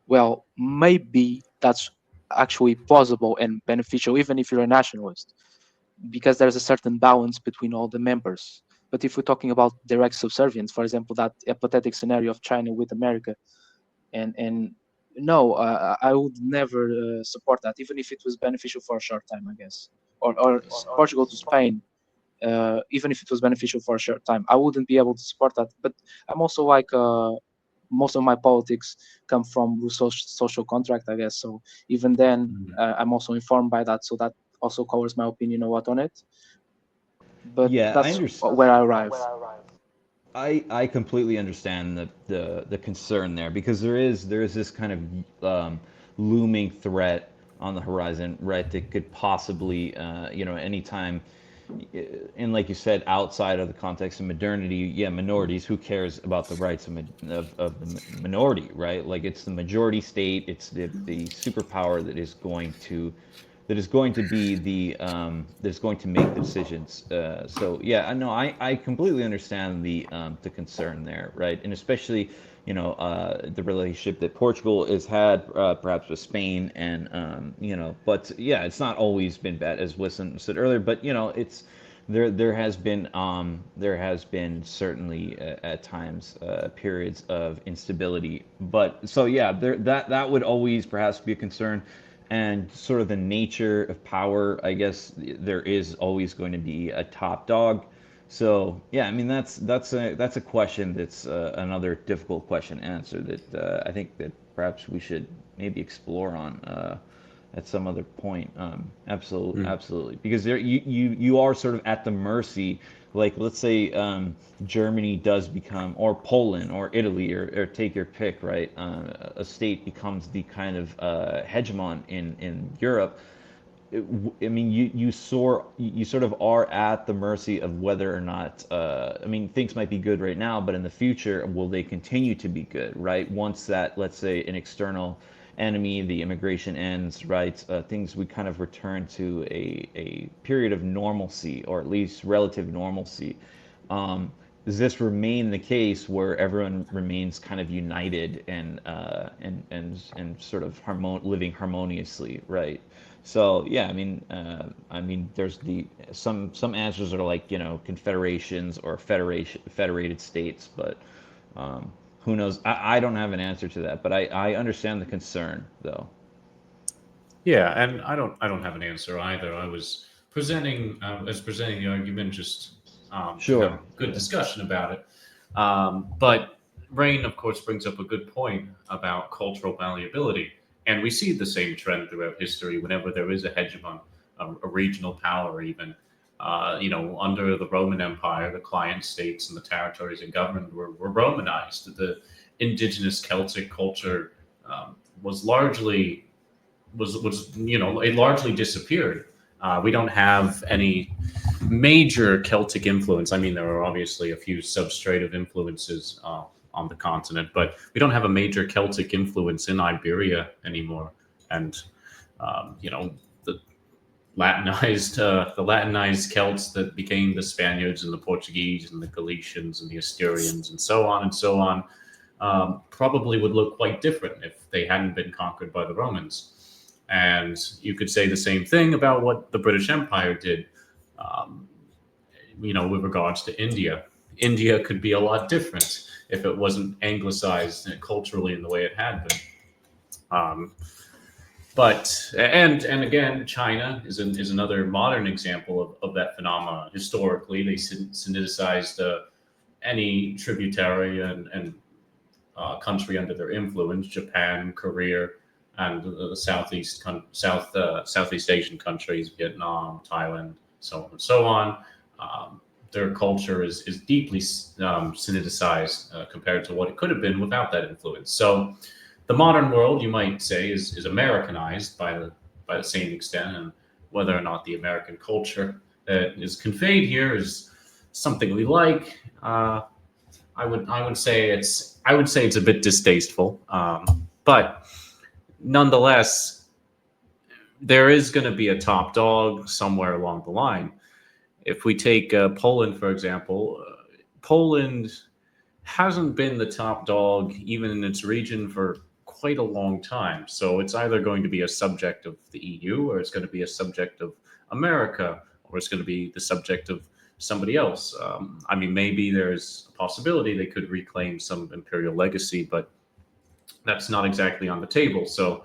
well, maybe that's actually plausible and beneficial, even if you're a nationalist, because there's a certain balance between all the members. But if we're talking about direct subservience, for example, that hypothetical scenario of China with America, and no, I would never support that, even if it was beneficial for a short time, I guess, or Portugal to Spain, even if it was beneficial for a short time, I wouldn't be able to support that. But I'm also like most of my politics come from the social contract, I guess. So even then, I'm also informed by that, so that also covers my opinion a lot on it. But Yeah, I that's understand. where I arrive. I completely understand the concern there because there is this kind of looming threat on the horizon, right? That could possibly, anytime, and like you said, outside of the context of modernity, yeah, minorities. Who cares about the rights of the minority, right? Like it's the majority state, it's the superpower that is going to be that is going to make the decisions. So yeah, I know I completely understand the concern there, right? And especially the relationship that Portugal has had perhaps with Spain and but yeah, it's not always been bad as Wilson said earlier, but it's there has been certainly at times periods of instability, but so yeah, that would always perhaps be a concern, and sort of the nature of power. I guess there is always going to be a top dog. So yeah, I mean that's a question that's another difficult question to answer that I think that perhaps we should maybe explore on at some other point. Absolutely, absolutely, because there you are sort of at the mercy. Like let's say Germany does become, or Poland, or Italy, or take your pick, right? A state becomes the kind of hegemon in Europe. I mean, you sort of are at the mercy of whether or not. I mean, things might be good right now, but in the future, will they continue to be good? Right? Once that, let's say, an external enemy, the immigration ends, right? Things would kind of return to a period of normalcy, or at least relative normalcy. Does this remain the case where everyone remains kind of united and sort of living harmoniously, right? So yeah, I mean, there's some answers are like confederations or federated states, but who knows? I don't have an answer to that, but I understand the concern though. Yeah, and I don't have an answer either. I was presenting the argument just to have a Sure. good Yeah. discussion about it. But Rain, of course, brings up a good point about cultural malleability, and we see the same trend throughout history. Whenever there is a hegemon, a regional power, even under the Roman Empire, the client states and the territories it governed were Romanized. The indigenous Celtic culture was largely was it largely disappeared. We don't have any major Celtic influence. I mean, there are obviously a few substrative influences on the continent, but we don't have a major Celtic influence in Iberia anymore. And the the Latinized Celts that became the Spaniards and the Portuguese and the Galicians and the Asturians and so on and so on probably would look quite different if they hadn't been conquered by the Romans. And you could say the same thing about what the British Empire did, um, with regards to India. India could be a lot different if it wasn't anglicized culturally in the way it had been. Um, and again, China is another modern example of that phenomenon. Historically, they syneticized any tributary and country under their influence, Japan, Korea, and the Southeast Asian countries, Vietnam, Thailand, so on and so on. Um, their culture is deeply syneticized compared to what it could have been without that influence. So the modern world, you might say, is Americanized by the same extent, and whether or not the American culture that is conveyed here is something we like. I would say it's a bit distasteful, but nonetheless, there is going to be a top dog somewhere along the line. If we take Poland, for example, Poland hasn't been the top dog even in its region for quite a long time. So it's either going to be a subject of the EU, or it's going to be a subject of America, or it's going to be the subject of somebody else. I mean, maybe there's a possibility they could reclaim some imperial legacy, but that's not exactly on the table. So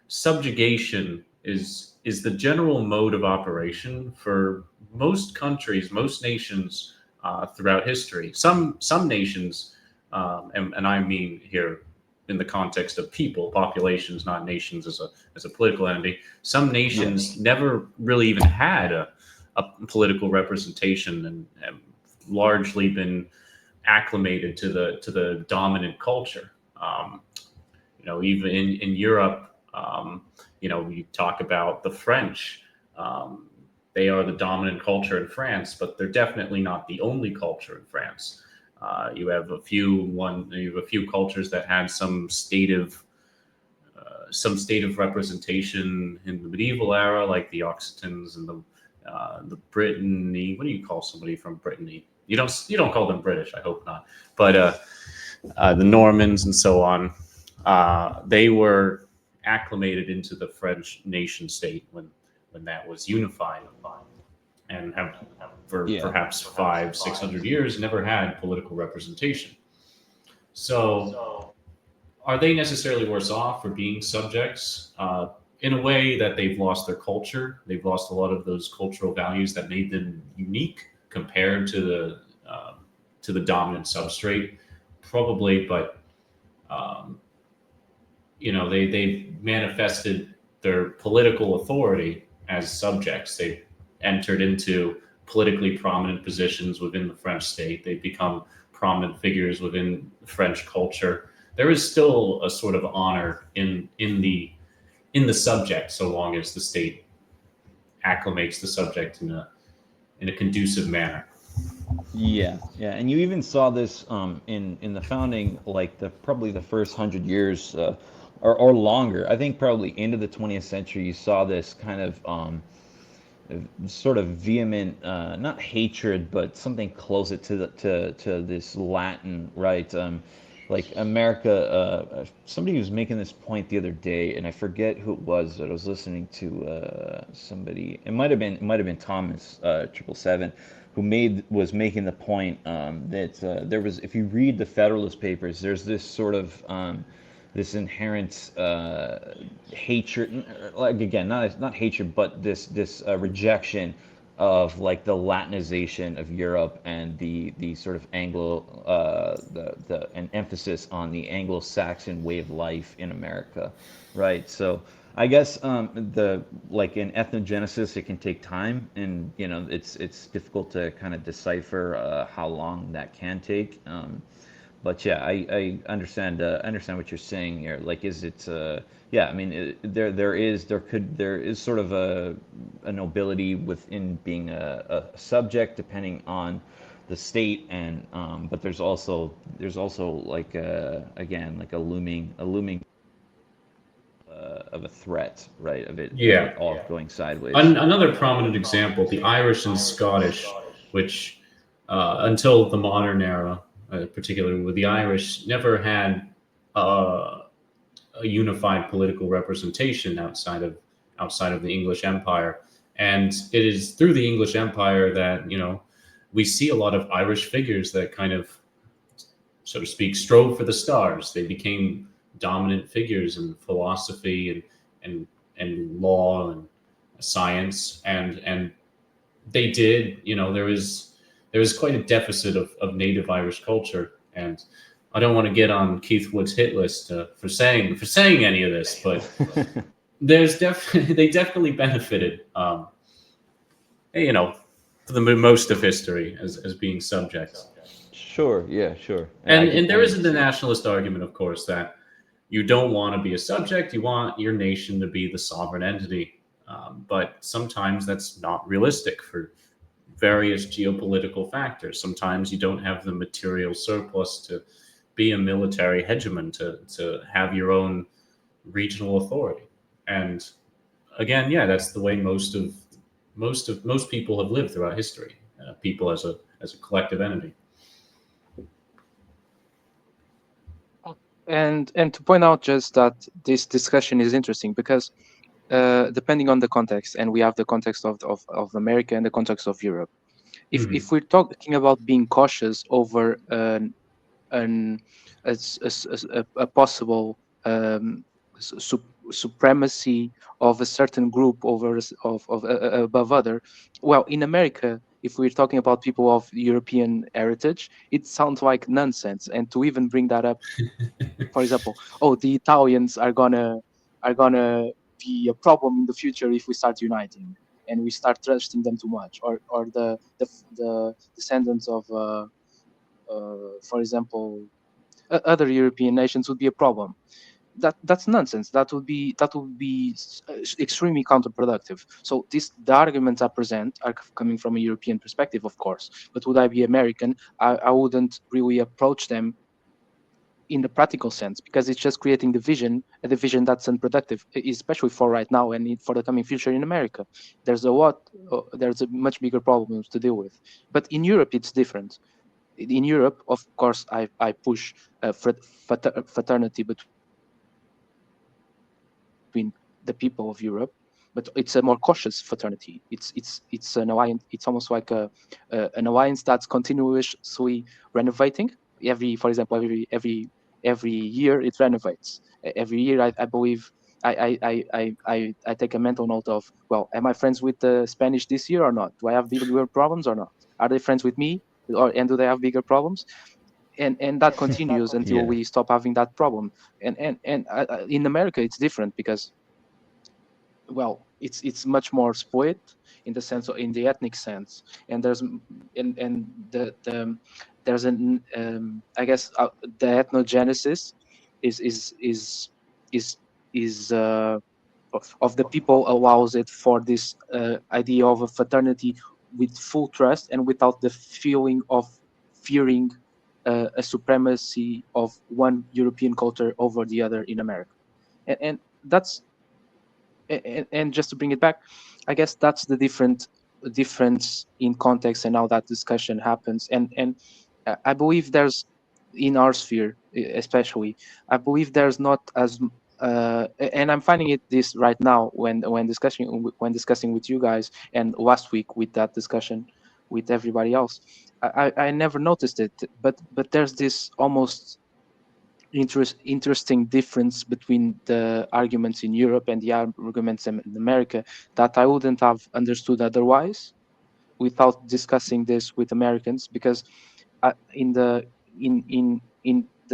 subjugation is the general mode of operation for most countries, most nations throughout history. Some nations, and I mean here in the context of people, populations, not nations as a political entity. Some Yeah. nations never really even had a political representation, and largely been acclimated to the dominant culture. Even in Europe, you talk about the French. Um, they are the dominant culture in France, but they're definitely not the only culture in France. You have a few cultures that had some state of representation in the medieval era, like the Occitans and the Brittany. What do you call somebody from Brittany? You don't call them British. I hope not. But the Normans and so on. They were acclimated into the French nation state when that was unified, and have for Yeah. perhaps 500-600 years never had political representation. So are they necessarily worse off for being subjects? In a way that they've lost their culture, they've lost a lot of those cultural values that made them unique compared to the dominant substrate, probably. But um, they manifested their political authority as subjects. They entered into politically prominent positions within the French state. They become prominent figures within French culture. There is still a sort of honor in the subject, so long as the state acclimates the subject in a conducive manner. Yeah, yeah, and you even saw this in the founding, like the probably the first 100 years or longer. I think probably into the 20th century, you saw this kind of sort of vehement, not hatred, but something closer to to this Latin, right? Like America, somebody was making this point the other day, and I forget who it was. But I was listening to somebody. It might have been Thomas 777, who was making the point that there was, if you read the Federalist Papers, there's this sort of this inherent hatred, like again, not hatred, but this rejection of like the Latinization of Europe and the sort of Anglo the an emphasis on the Anglo-Saxon way of life in America, right? So I guess the like in ethnogenesis, it can take time, and it's difficult to kind of decipher how long that can take. But yeah, I understand what you're saying here. Like, is it? Yeah, I mean, there is sort of a nobility within being a subject, depending on the state, and but there's also like again like a looming of a threat, right? Of it Yeah. all going sideways. Another prominent example, the Irish and Scottish, which until the modern era, particularly with the Irish, never had a unified political representation outside of the English Empire. And it is through the English Empire that we see a lot of Irish figures that kind of, so to speak, strove for the stars. They became dominant figures in philosophy and law and science, and they did. There was quite a deficit of native Irish culture, and I don't want to get on Keith Wood's hit list for saying any of this, but there's definitely they definitely benefited, you know, for the most of history as being subjects. Sure, yeah, sure. And I there can isn't the see it. nationalist argument, of course, that you don't want to be a subject. You want your nation to be the sovereign entity. But sometimes that's not realistic for various geopolitical factors. Sometimes you don't have the material surplus to be a military hegemon, to have your own regional authority. And again, yeah, that's the way most people have lived throughout history. People as a collective entity. And to point out just that this discussion is interesting because depending on the context, and we have the context of America and the context of Europe. If Mhm. we're talking about being cautious over an a possible supremacy of a certain group over above other, well, in America, if we're talking about people of European heritage, it sounds like nonsense. And to even bring that up, for example, oh, the Italians are gonna be a problem in the future if we start uniting and we start trusting them too much, or the descendants of for example, other European nations would be a problem. That's nonsense. That would be extremely counterproductive. So the arguments I present are coming from a European perspective, of course. But would I be American? I wouldn't really approach them in the practical sense, because it's just creating division, a division that's unproductive, especially for right now and for the coming future in America. There's a much bigger problems to deal with. But in Europe, it's different. In Europe, of course, I push fraternity between the people of Europe, but it's a more cautious fraternity. It's an alliance. It's almost like an alliance that's continuously renovating. For example, every year it renovates. Every year, I believe I take a mental note of, well, am I friends with the Spanish this year or not? Do I have bigger problems or not? Are they friends with me, and do they have bigger problems? And that continues until Yeah. we stop having that problem. And in America, it's different because, well, it's much more split in the sense of, in the ethnic sense. And and there's an I guess the ethnogenesis is is is of the people allows it for this idea of a fraternity with full trust and without the feeling of fearing a supremacy of one European culture over the other in America. And that's and just to bring it back, I guess that's the difference in context and how that discussion happens. And I believe there's, in our sphere especially, I believe there's not as and I'm finding it this right now when discussing with you guys, and last week with that discussion with everybody else. I never noticed it, but there's this almost interesting difference between the arguments in Europe and the arguments in America that I wouldn't have understood otherwise without discussing this with Americans, because in the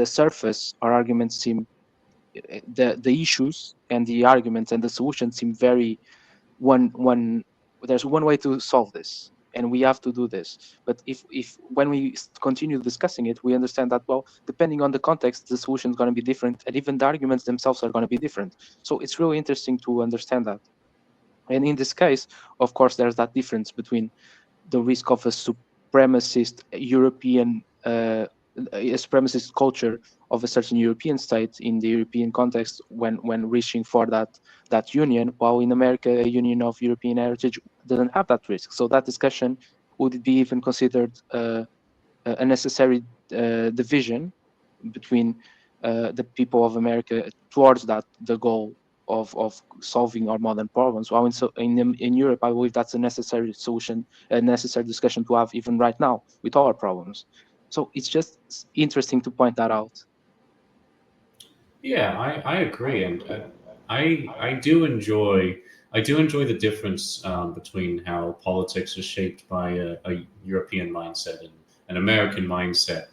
surface our arguments seem, the issues and the arguments and the solutions seem very one there's one way to solve this and we have to do this. But if when we continue discussing it, we understand that, well, depending on the context, the solution is going to be different, and even the arguments themselves are going to be different. So it's really interesting to understand that. And in this case, of course, there's that difference between the risk of a supremacist European, a supremacist culture of a certain European state in the European context when reaching for that union, while in America a union of European heritage doesn't have that risk. So that discussion, would it be even considered a necessary division between the people of America towards that the goal of solving our modern problems. While in Europe, I believe that's a necessary solution, a necessary discussion to have even right now with all our problems. So it's just interesting to point that out. Yeah, I agree, and I do enjoy the difference between how politics is shaped by a European mindset and an American mindset.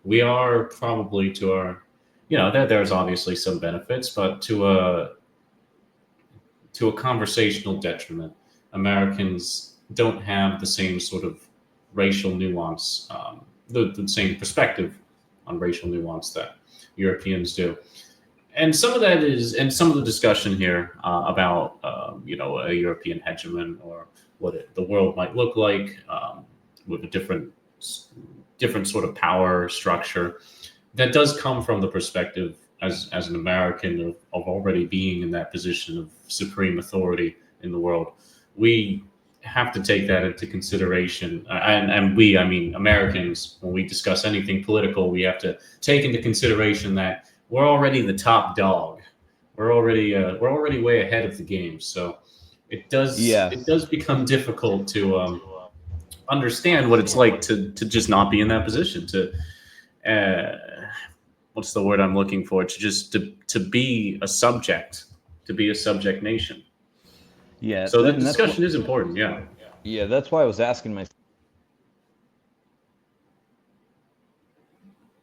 we are probably to our, there's obviously some benefits, but to a conversational detriment. Americans don't have the same sort of racial nuance, the same perspective on racial nuance that Europeans do. And some of that is, and some of the discussion here about, a European hegemon or what the world might look like with a different sort of power structure that does come from the perspective as an American of already being in that position of supreme authority in the world. We have to take that into consideration, and we, I mean, Americans, when we discuss anything political, we have to take into consideration that we're already the top dog. We're already way ahead of the game. So Yeah. it does become difficult to understand what it's like to just not be in that position to uh, what's the word I'm looking for? To just to be a subject, to be a subject nation. Yeah, So the and that's what. discussion is important. Yeah. Yeah, that's why I was asking myself.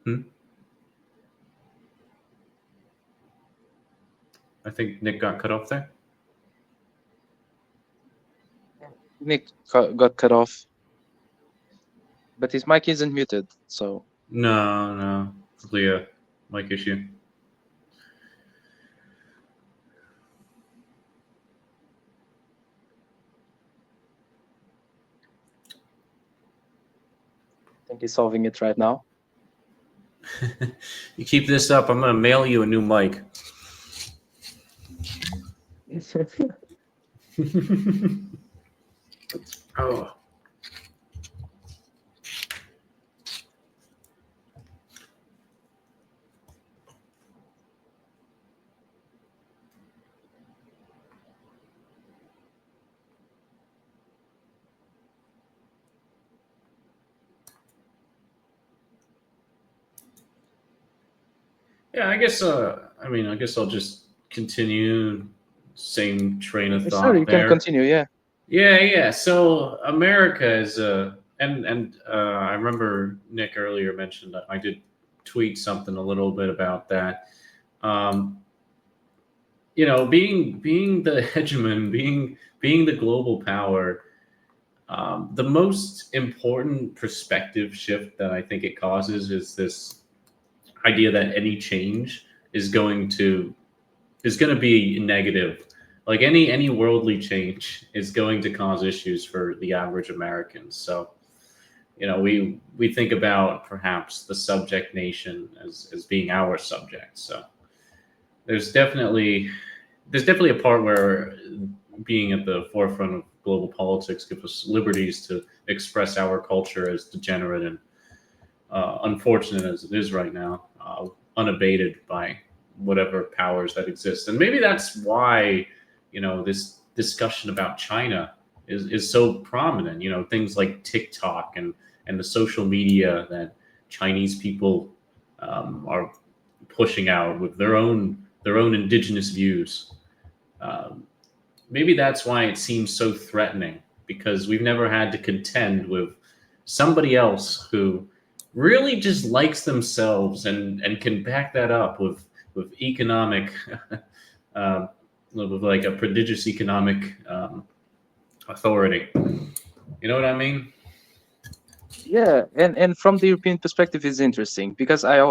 Hmm? I think Nick got cut off there. Nick got cut off, but his mic isn't muted, so No, no, probably a mic issue. I think he's solving it right now. You keep this up, I'm gonna mail you a new mic. Oh. Yeah, I guess. I mean, I guess I'll just continue same train of Sure, you thought can there. continue. Yeah. Yeah, yeah. So America is and I remember Nick earlier mentioned that I did tweet something a little bit about that. Um, being the hegemon, being the global power, the most important perspective shift that I think it causes is this idea that any change is going to be negative. Like any worldly change is going to cause issues for the average American. So, we think about perhaps the subject nation as being our subject. So there's definitely there's definitely a part where being at the forefront of global politics gives us liberties to express our culture as degenerate and unfortunate as it is right now, unabated by whatever powers that exist. And maybe that's why, this discussion about China is so prominent. Things like TikTok and the social media that Chinese people are pushing out with their own indigenous views. Um, Maybe that's why it seems so threatening because we've never had to contend with somebody else who really just likes themselves and can back that up with economic uh, with like a prodigious economic authority. You know what I mean? Yeah, and from the European perspective is interesting because I've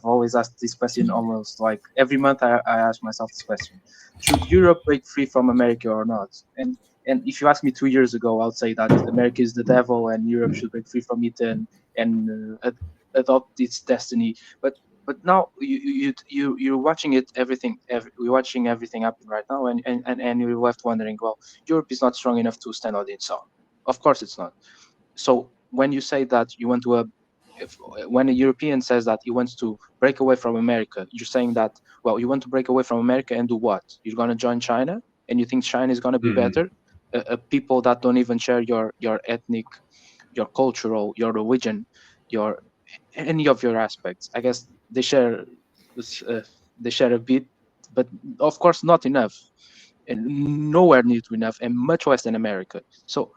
always asked this question almost like every month. I ask myself this question: should Europe break free from America or not? And if you asked me 2 years ago, I would say that America is the devil and Europe should break free from it and adopt its destiny. But now you're watching it we're watching everything happen right now, and you're left wondering, well, Europe is not strong enough to stand on its own. Of course, it's not. So when you say that you want to if, when a European says that he wants to break away from America, you're saying that, well, you want to break away from America and do what? You're going to join China, and you think China is going to be Hmm. better? People that don't even share your ethnic, your cultural, your religion, your any of your aspects. I guess uh, they share a bit, but of course not enough, and nowhere near to enough, and much less than America. So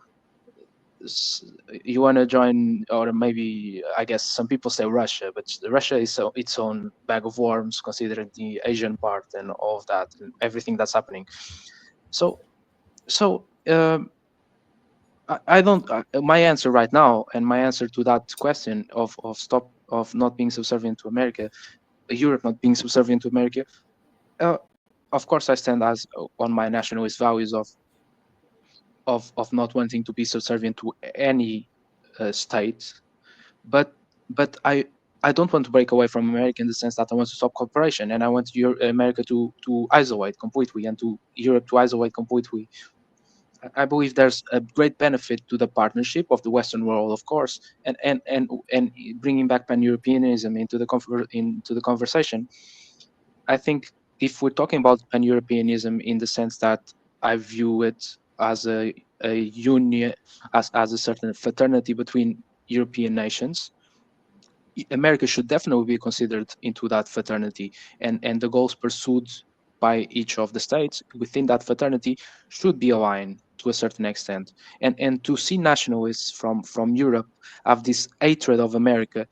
s- you want to join, or maybe I guess some people say Russia, but Russia is its own bag of worms considering the Asian part and all of that and everything that's happening. So I don't. My answer right now, and my answer to that question of not being subservient to America, Europe not being subservient to America, uh, of course I stand as on my nationalist values of not wanting to be subservient to any state, but but I don't want to break away from America in the sense that I want to stop cooperation and I want America to isolate completely and to Europe to isolate completely. I believe there's a great benefit to the partnership of the Western world, of course, and bringing back pan-Europeanism into the conversation. I think if we're talking about pan-Europeanism in the sense that I view it as a union, as a certain fraternity between European nations, America should definitely be considered into that fraternity, and the goals pursued by each of the states within that fraternity should be aligned to a certain extent. And to see nationalists from Europe have this hatred of America,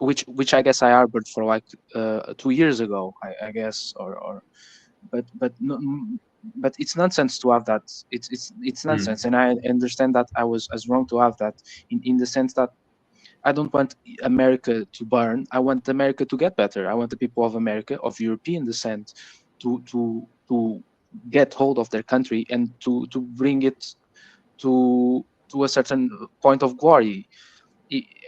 which I guess I harbored for like 2 years ago, I guess, or but no, but it's nonsense to have that. It's nonsense, Mm. and I understand that I was as wrong to have that in the sense that I don't want America to burn. I want America to get better. I want the people of America of European descent to get hold of their country and to bring it to a certain point of glory.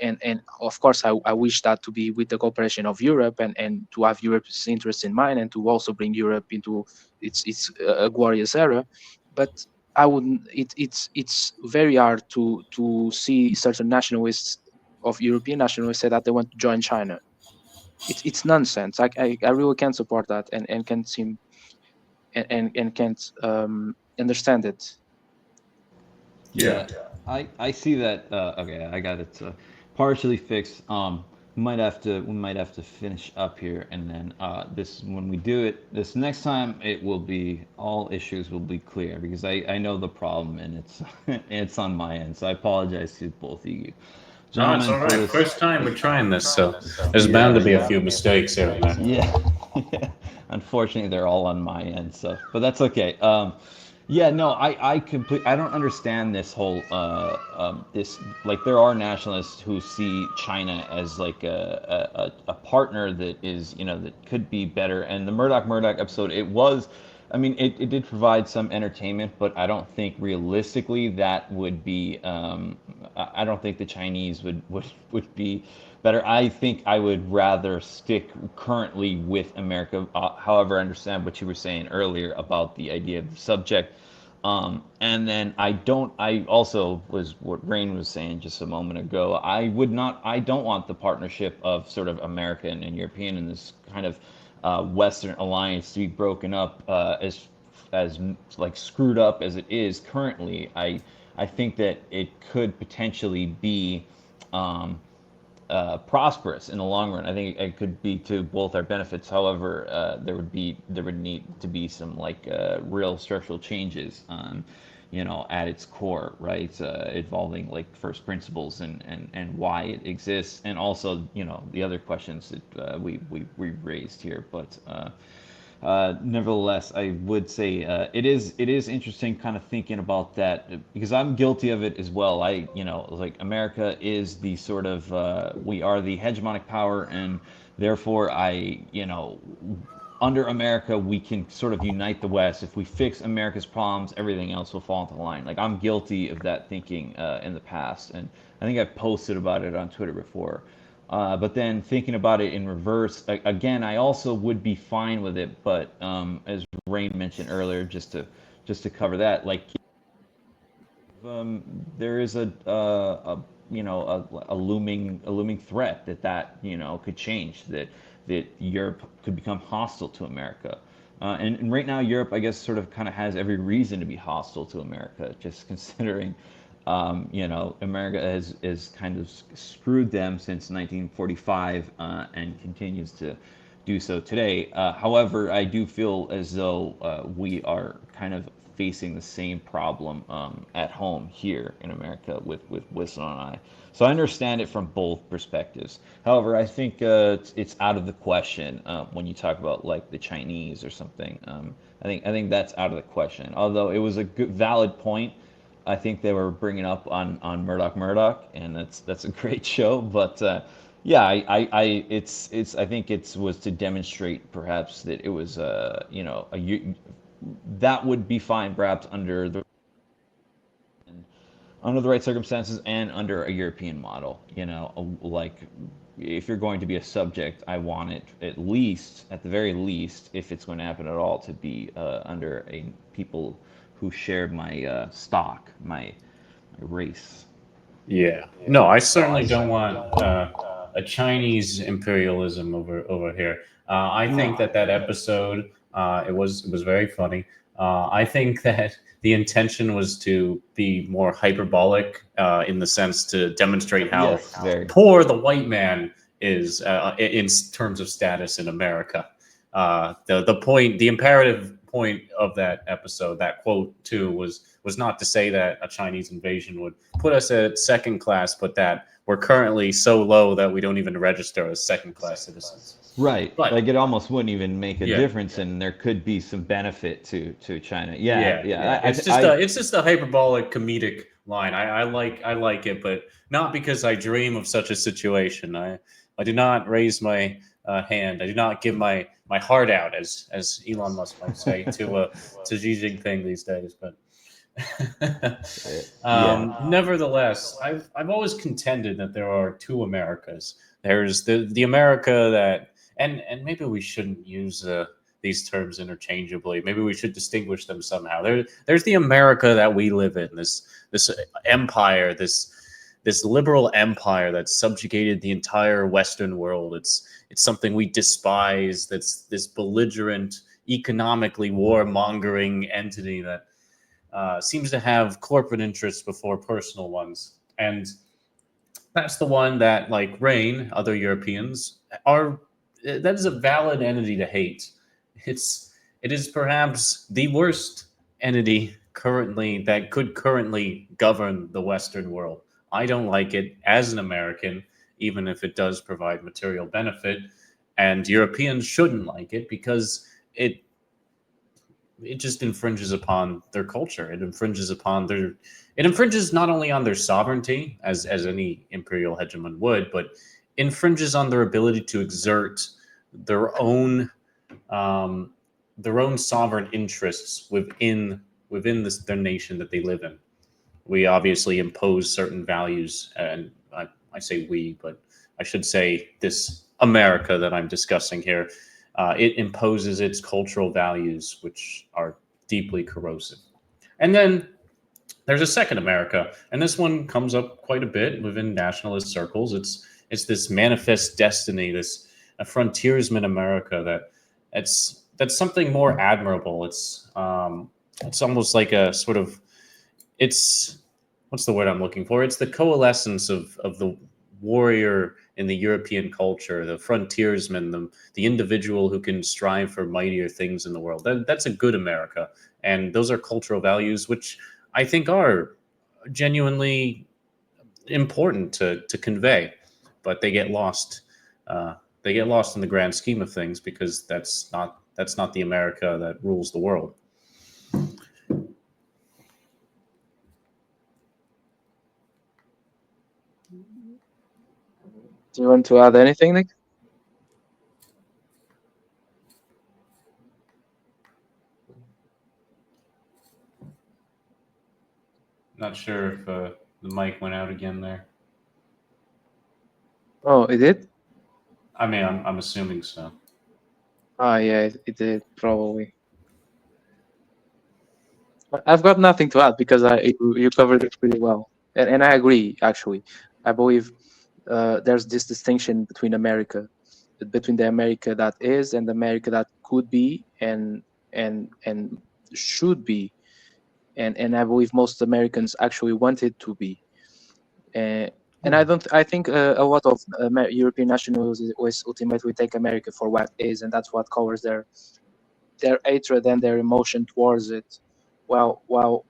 And of course, I wish that to be with the cooperation of Europe and to have Europe's interests in mind and to also bring Europe into its a glorious era. But I wouldn't. It's very hard to see certain nationalists of European nationalists say that they want to join China. It's nonsense. I really can't support that and can't seem and can't understand it. Yeah. Yeah, I see that. Okay, I got it partially fixed. We might have to finish up here, and then this when we do it this next time, it will be all issues will be clear because I know the problem and it's it's on my end. So I apologize to both of you, Oh, it's gentlemen, all for right. this. First time we're trying this, so there's bound Yeah, to be a yeah. few mistakes here and there. Yeah. Unfortunately, they're all on my end, so but that's okay. Yeah, no, I don't understand this whole this like there are nationalists who see China as like a partner that is that could be better. And the Murdoch episode, it was. I mean, it did provide some entertainment, but I don't think realistically that would be. I don't think the Chinese would be better. I think I would rather stick currently with America. However, I understand what you were saying earlier about the idea of the subject. And then I don't. I also was what Rain was saying just a moment ago. I would not. I don't want the partnership of sort of American and European in this kind of Western alliance to be broken up as like screwed up as it is currently. I think that it could potentially be prosperous in the long run. I think it could be to both our benefits. However, there would need to be some like real structural changes at its core, right? Involving like first principles and why it exists, and also the other questions that we raised here. But nevertheless, I would say it is interesting, kind of thinking about that because I'm guilty of it as well. Like America is the sort of we are the hegemonic power, and therefore under America we can sort of unite the West. If we fix America's problems, everything else will fall into line. Like I'm guilty of that thinking in the past, and I think I've posted about it on Twitter before. But then thinking about it in reverse, again, I also would be fine with it. But as Rain mentioned earlier, just to cover that, like there is a looming threat that could change that Europe could become hostile to America. And right now, Europe, I guess, sort of kind of has every reason to be hostile to America, just considering, America has kind of screwed them since 1945 and continues to do so today. However, I do feel as though we are kind of facing the same problem at home here in America with Whistle and I. So I understand it from both perspectives. However, I think it's out of the question when you talk about like the Chinese or something. I think that's out of the question. Although it was a good, valid point. I think they were bringing up on Murdoch, and that's a great show. But yeah, it's I think it was to demonstrate perhaps that it was that would be fine perhaps under the right circumstances and under a European model. Like if you're going to be a subject, I want it at least, at the very least, if it's going to happen at all, to be under a people who shared my stock, my race. Yeah. No, I certainly don't want a Chinese imperialism over here. I think No. that episode it was very funny. I think that the intention was to be more hyperbolic in the sense to demonstrate how Yes, very. poor the white man is in terms of status in America. The imperative point of that episode, that quote too, was not to say that a Chinese invasion would put us at second class, but that we're currently so low that we don't even register as second class citizens. Right. But Like it almost wouldn't even make a yeah, difference, and there could be some benefit to China. Yeah, yeah, yeah. yeah. It's just a hyperbolic comedic line. I like it, but not because I dream of such a situation. I do not raise my hand. I do not give my heart out, as Elon Musk might say, to Xi Jinping these days. But Yeah. nevertheless, I've always contended that there are two Americas. There's the America that, and maybe we shouldn't use these terms interchangeably. Maybe we should distinguish them somehow. There's the America that we live in. This empire, this liberal empire that subjugated the entire Western world. It's something we despise. That's this belligerent, economically warmongering entity that seems to have corporate interests before personal ones. And that's the one that, like Rain, other Europeans are. That is a valid entity to hate. It is perhaps the worst entity currently that could currently govern the Western world. I don't like it as an American, even if it does provide material benefit, and Europeans shouldn't like it because it just infringes upon their culture. It infringes not only on their sovereignty, as any imperial hegemon would, but infringes on their ability to exert their own um, their own sovereign interests within their nation that they live in. We obviously impose certain values, and I say we, but I should say this America that I'm discussing here. It imposes its cultural values, which are deeply corrosive. And then there's a second America, and this one comes up quite a bit within nationalist circles. It's this manifest destiny, this a frontiersman America that's something more admirable. It's almost like a sort of it's what's the word I'm looking for? It's the coalescence of the warrior in the European culture, the frontiersman, the individual who can strive for mightier things in the world. That's a good America, and those are cultural values which I think are genuinely important to convey, but they get lost. They get lost in the grand scheme of things because that's not the America that rules the world. Do you want to add anything, Nick? Not sure if the mic went out again there. Oh, it did? I mean, I'm assuming so. Ah, yeah, it did, probably. I've got nothing to add because you covered it pretty well, and I agree. Actually, I believe there's this distinction between the America that is and the America that could be and should be, and I believe most Americans actually want it to be. And I don't. I think a lot of European nationals always ultimately take America for what it is, and that's what covers their hatred and their emotion towards it. While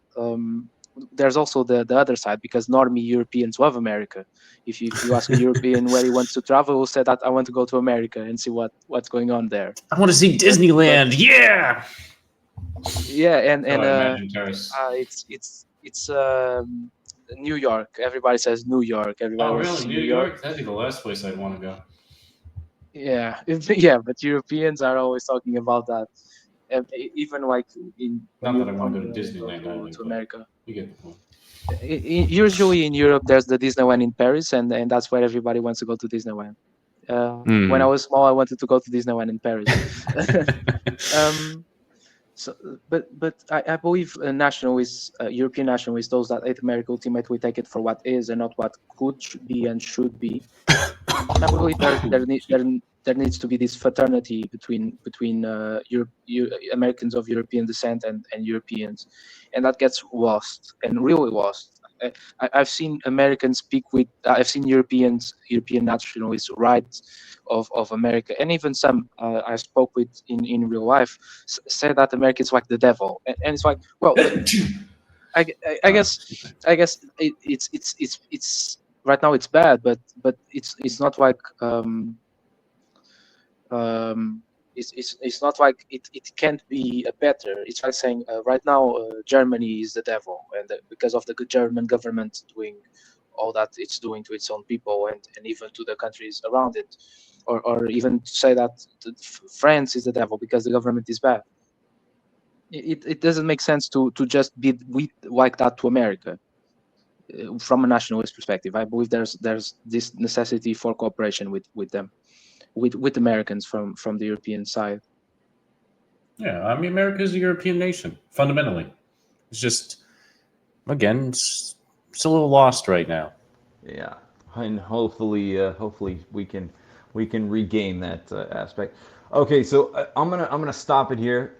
there's also the other side, because normally Europeans love America. If you ask a European where he wants to travel, he'll say that I want to go to America and see what's going on there. I want to see But Disneyland. Yeah. yeah, So I imagine Terrace. it's New York. Everybody says New York. Everybody Oh, wants to really? see New New York. York? That'd be the last place I'd want to go. Yeah, yeah, but Europeans are always talking about that. Even like in when Not you that I want come to go to here Disneyland either, to but America. you get the point. Usually in Europe, there's the Disneyland in Paris, and that's where everybody wants to go to Disneyland. When I Mm. was small, I wanted to go to Disneyland in Paris. um, so, but I believe nationalists, European nationalists, those that hate America, ultimately take it for what is and not what be and should be. I believe there needs to be this fraternity between Americans of European descent and Europeans, and that gets lost and really lost. I've seen Americans speak with. I've seen European nationalists write of America, and even some I spoke with in real life say that America is like the devil, and it's like, well, I Ah, guess it's right now it's bad, but it's not like um, it's not like it can't be better. It's like saying right now Germany is the devil, and because of the good German government doing all that it's doing to its own people and even to the countries around it, or even to say that France is the devil because the government is bad. It doesn't make sense to just be like that to America from a nationalist perspective. I believe there's this necessity for cooperation with them, with Americans from the European side. yeah, I mean, America is a European nation, fundamentally. It's just, again, it's a little lost right now. Yeah, and hopefully we can regain that aspect. Okay, so I'm gonna stop it here.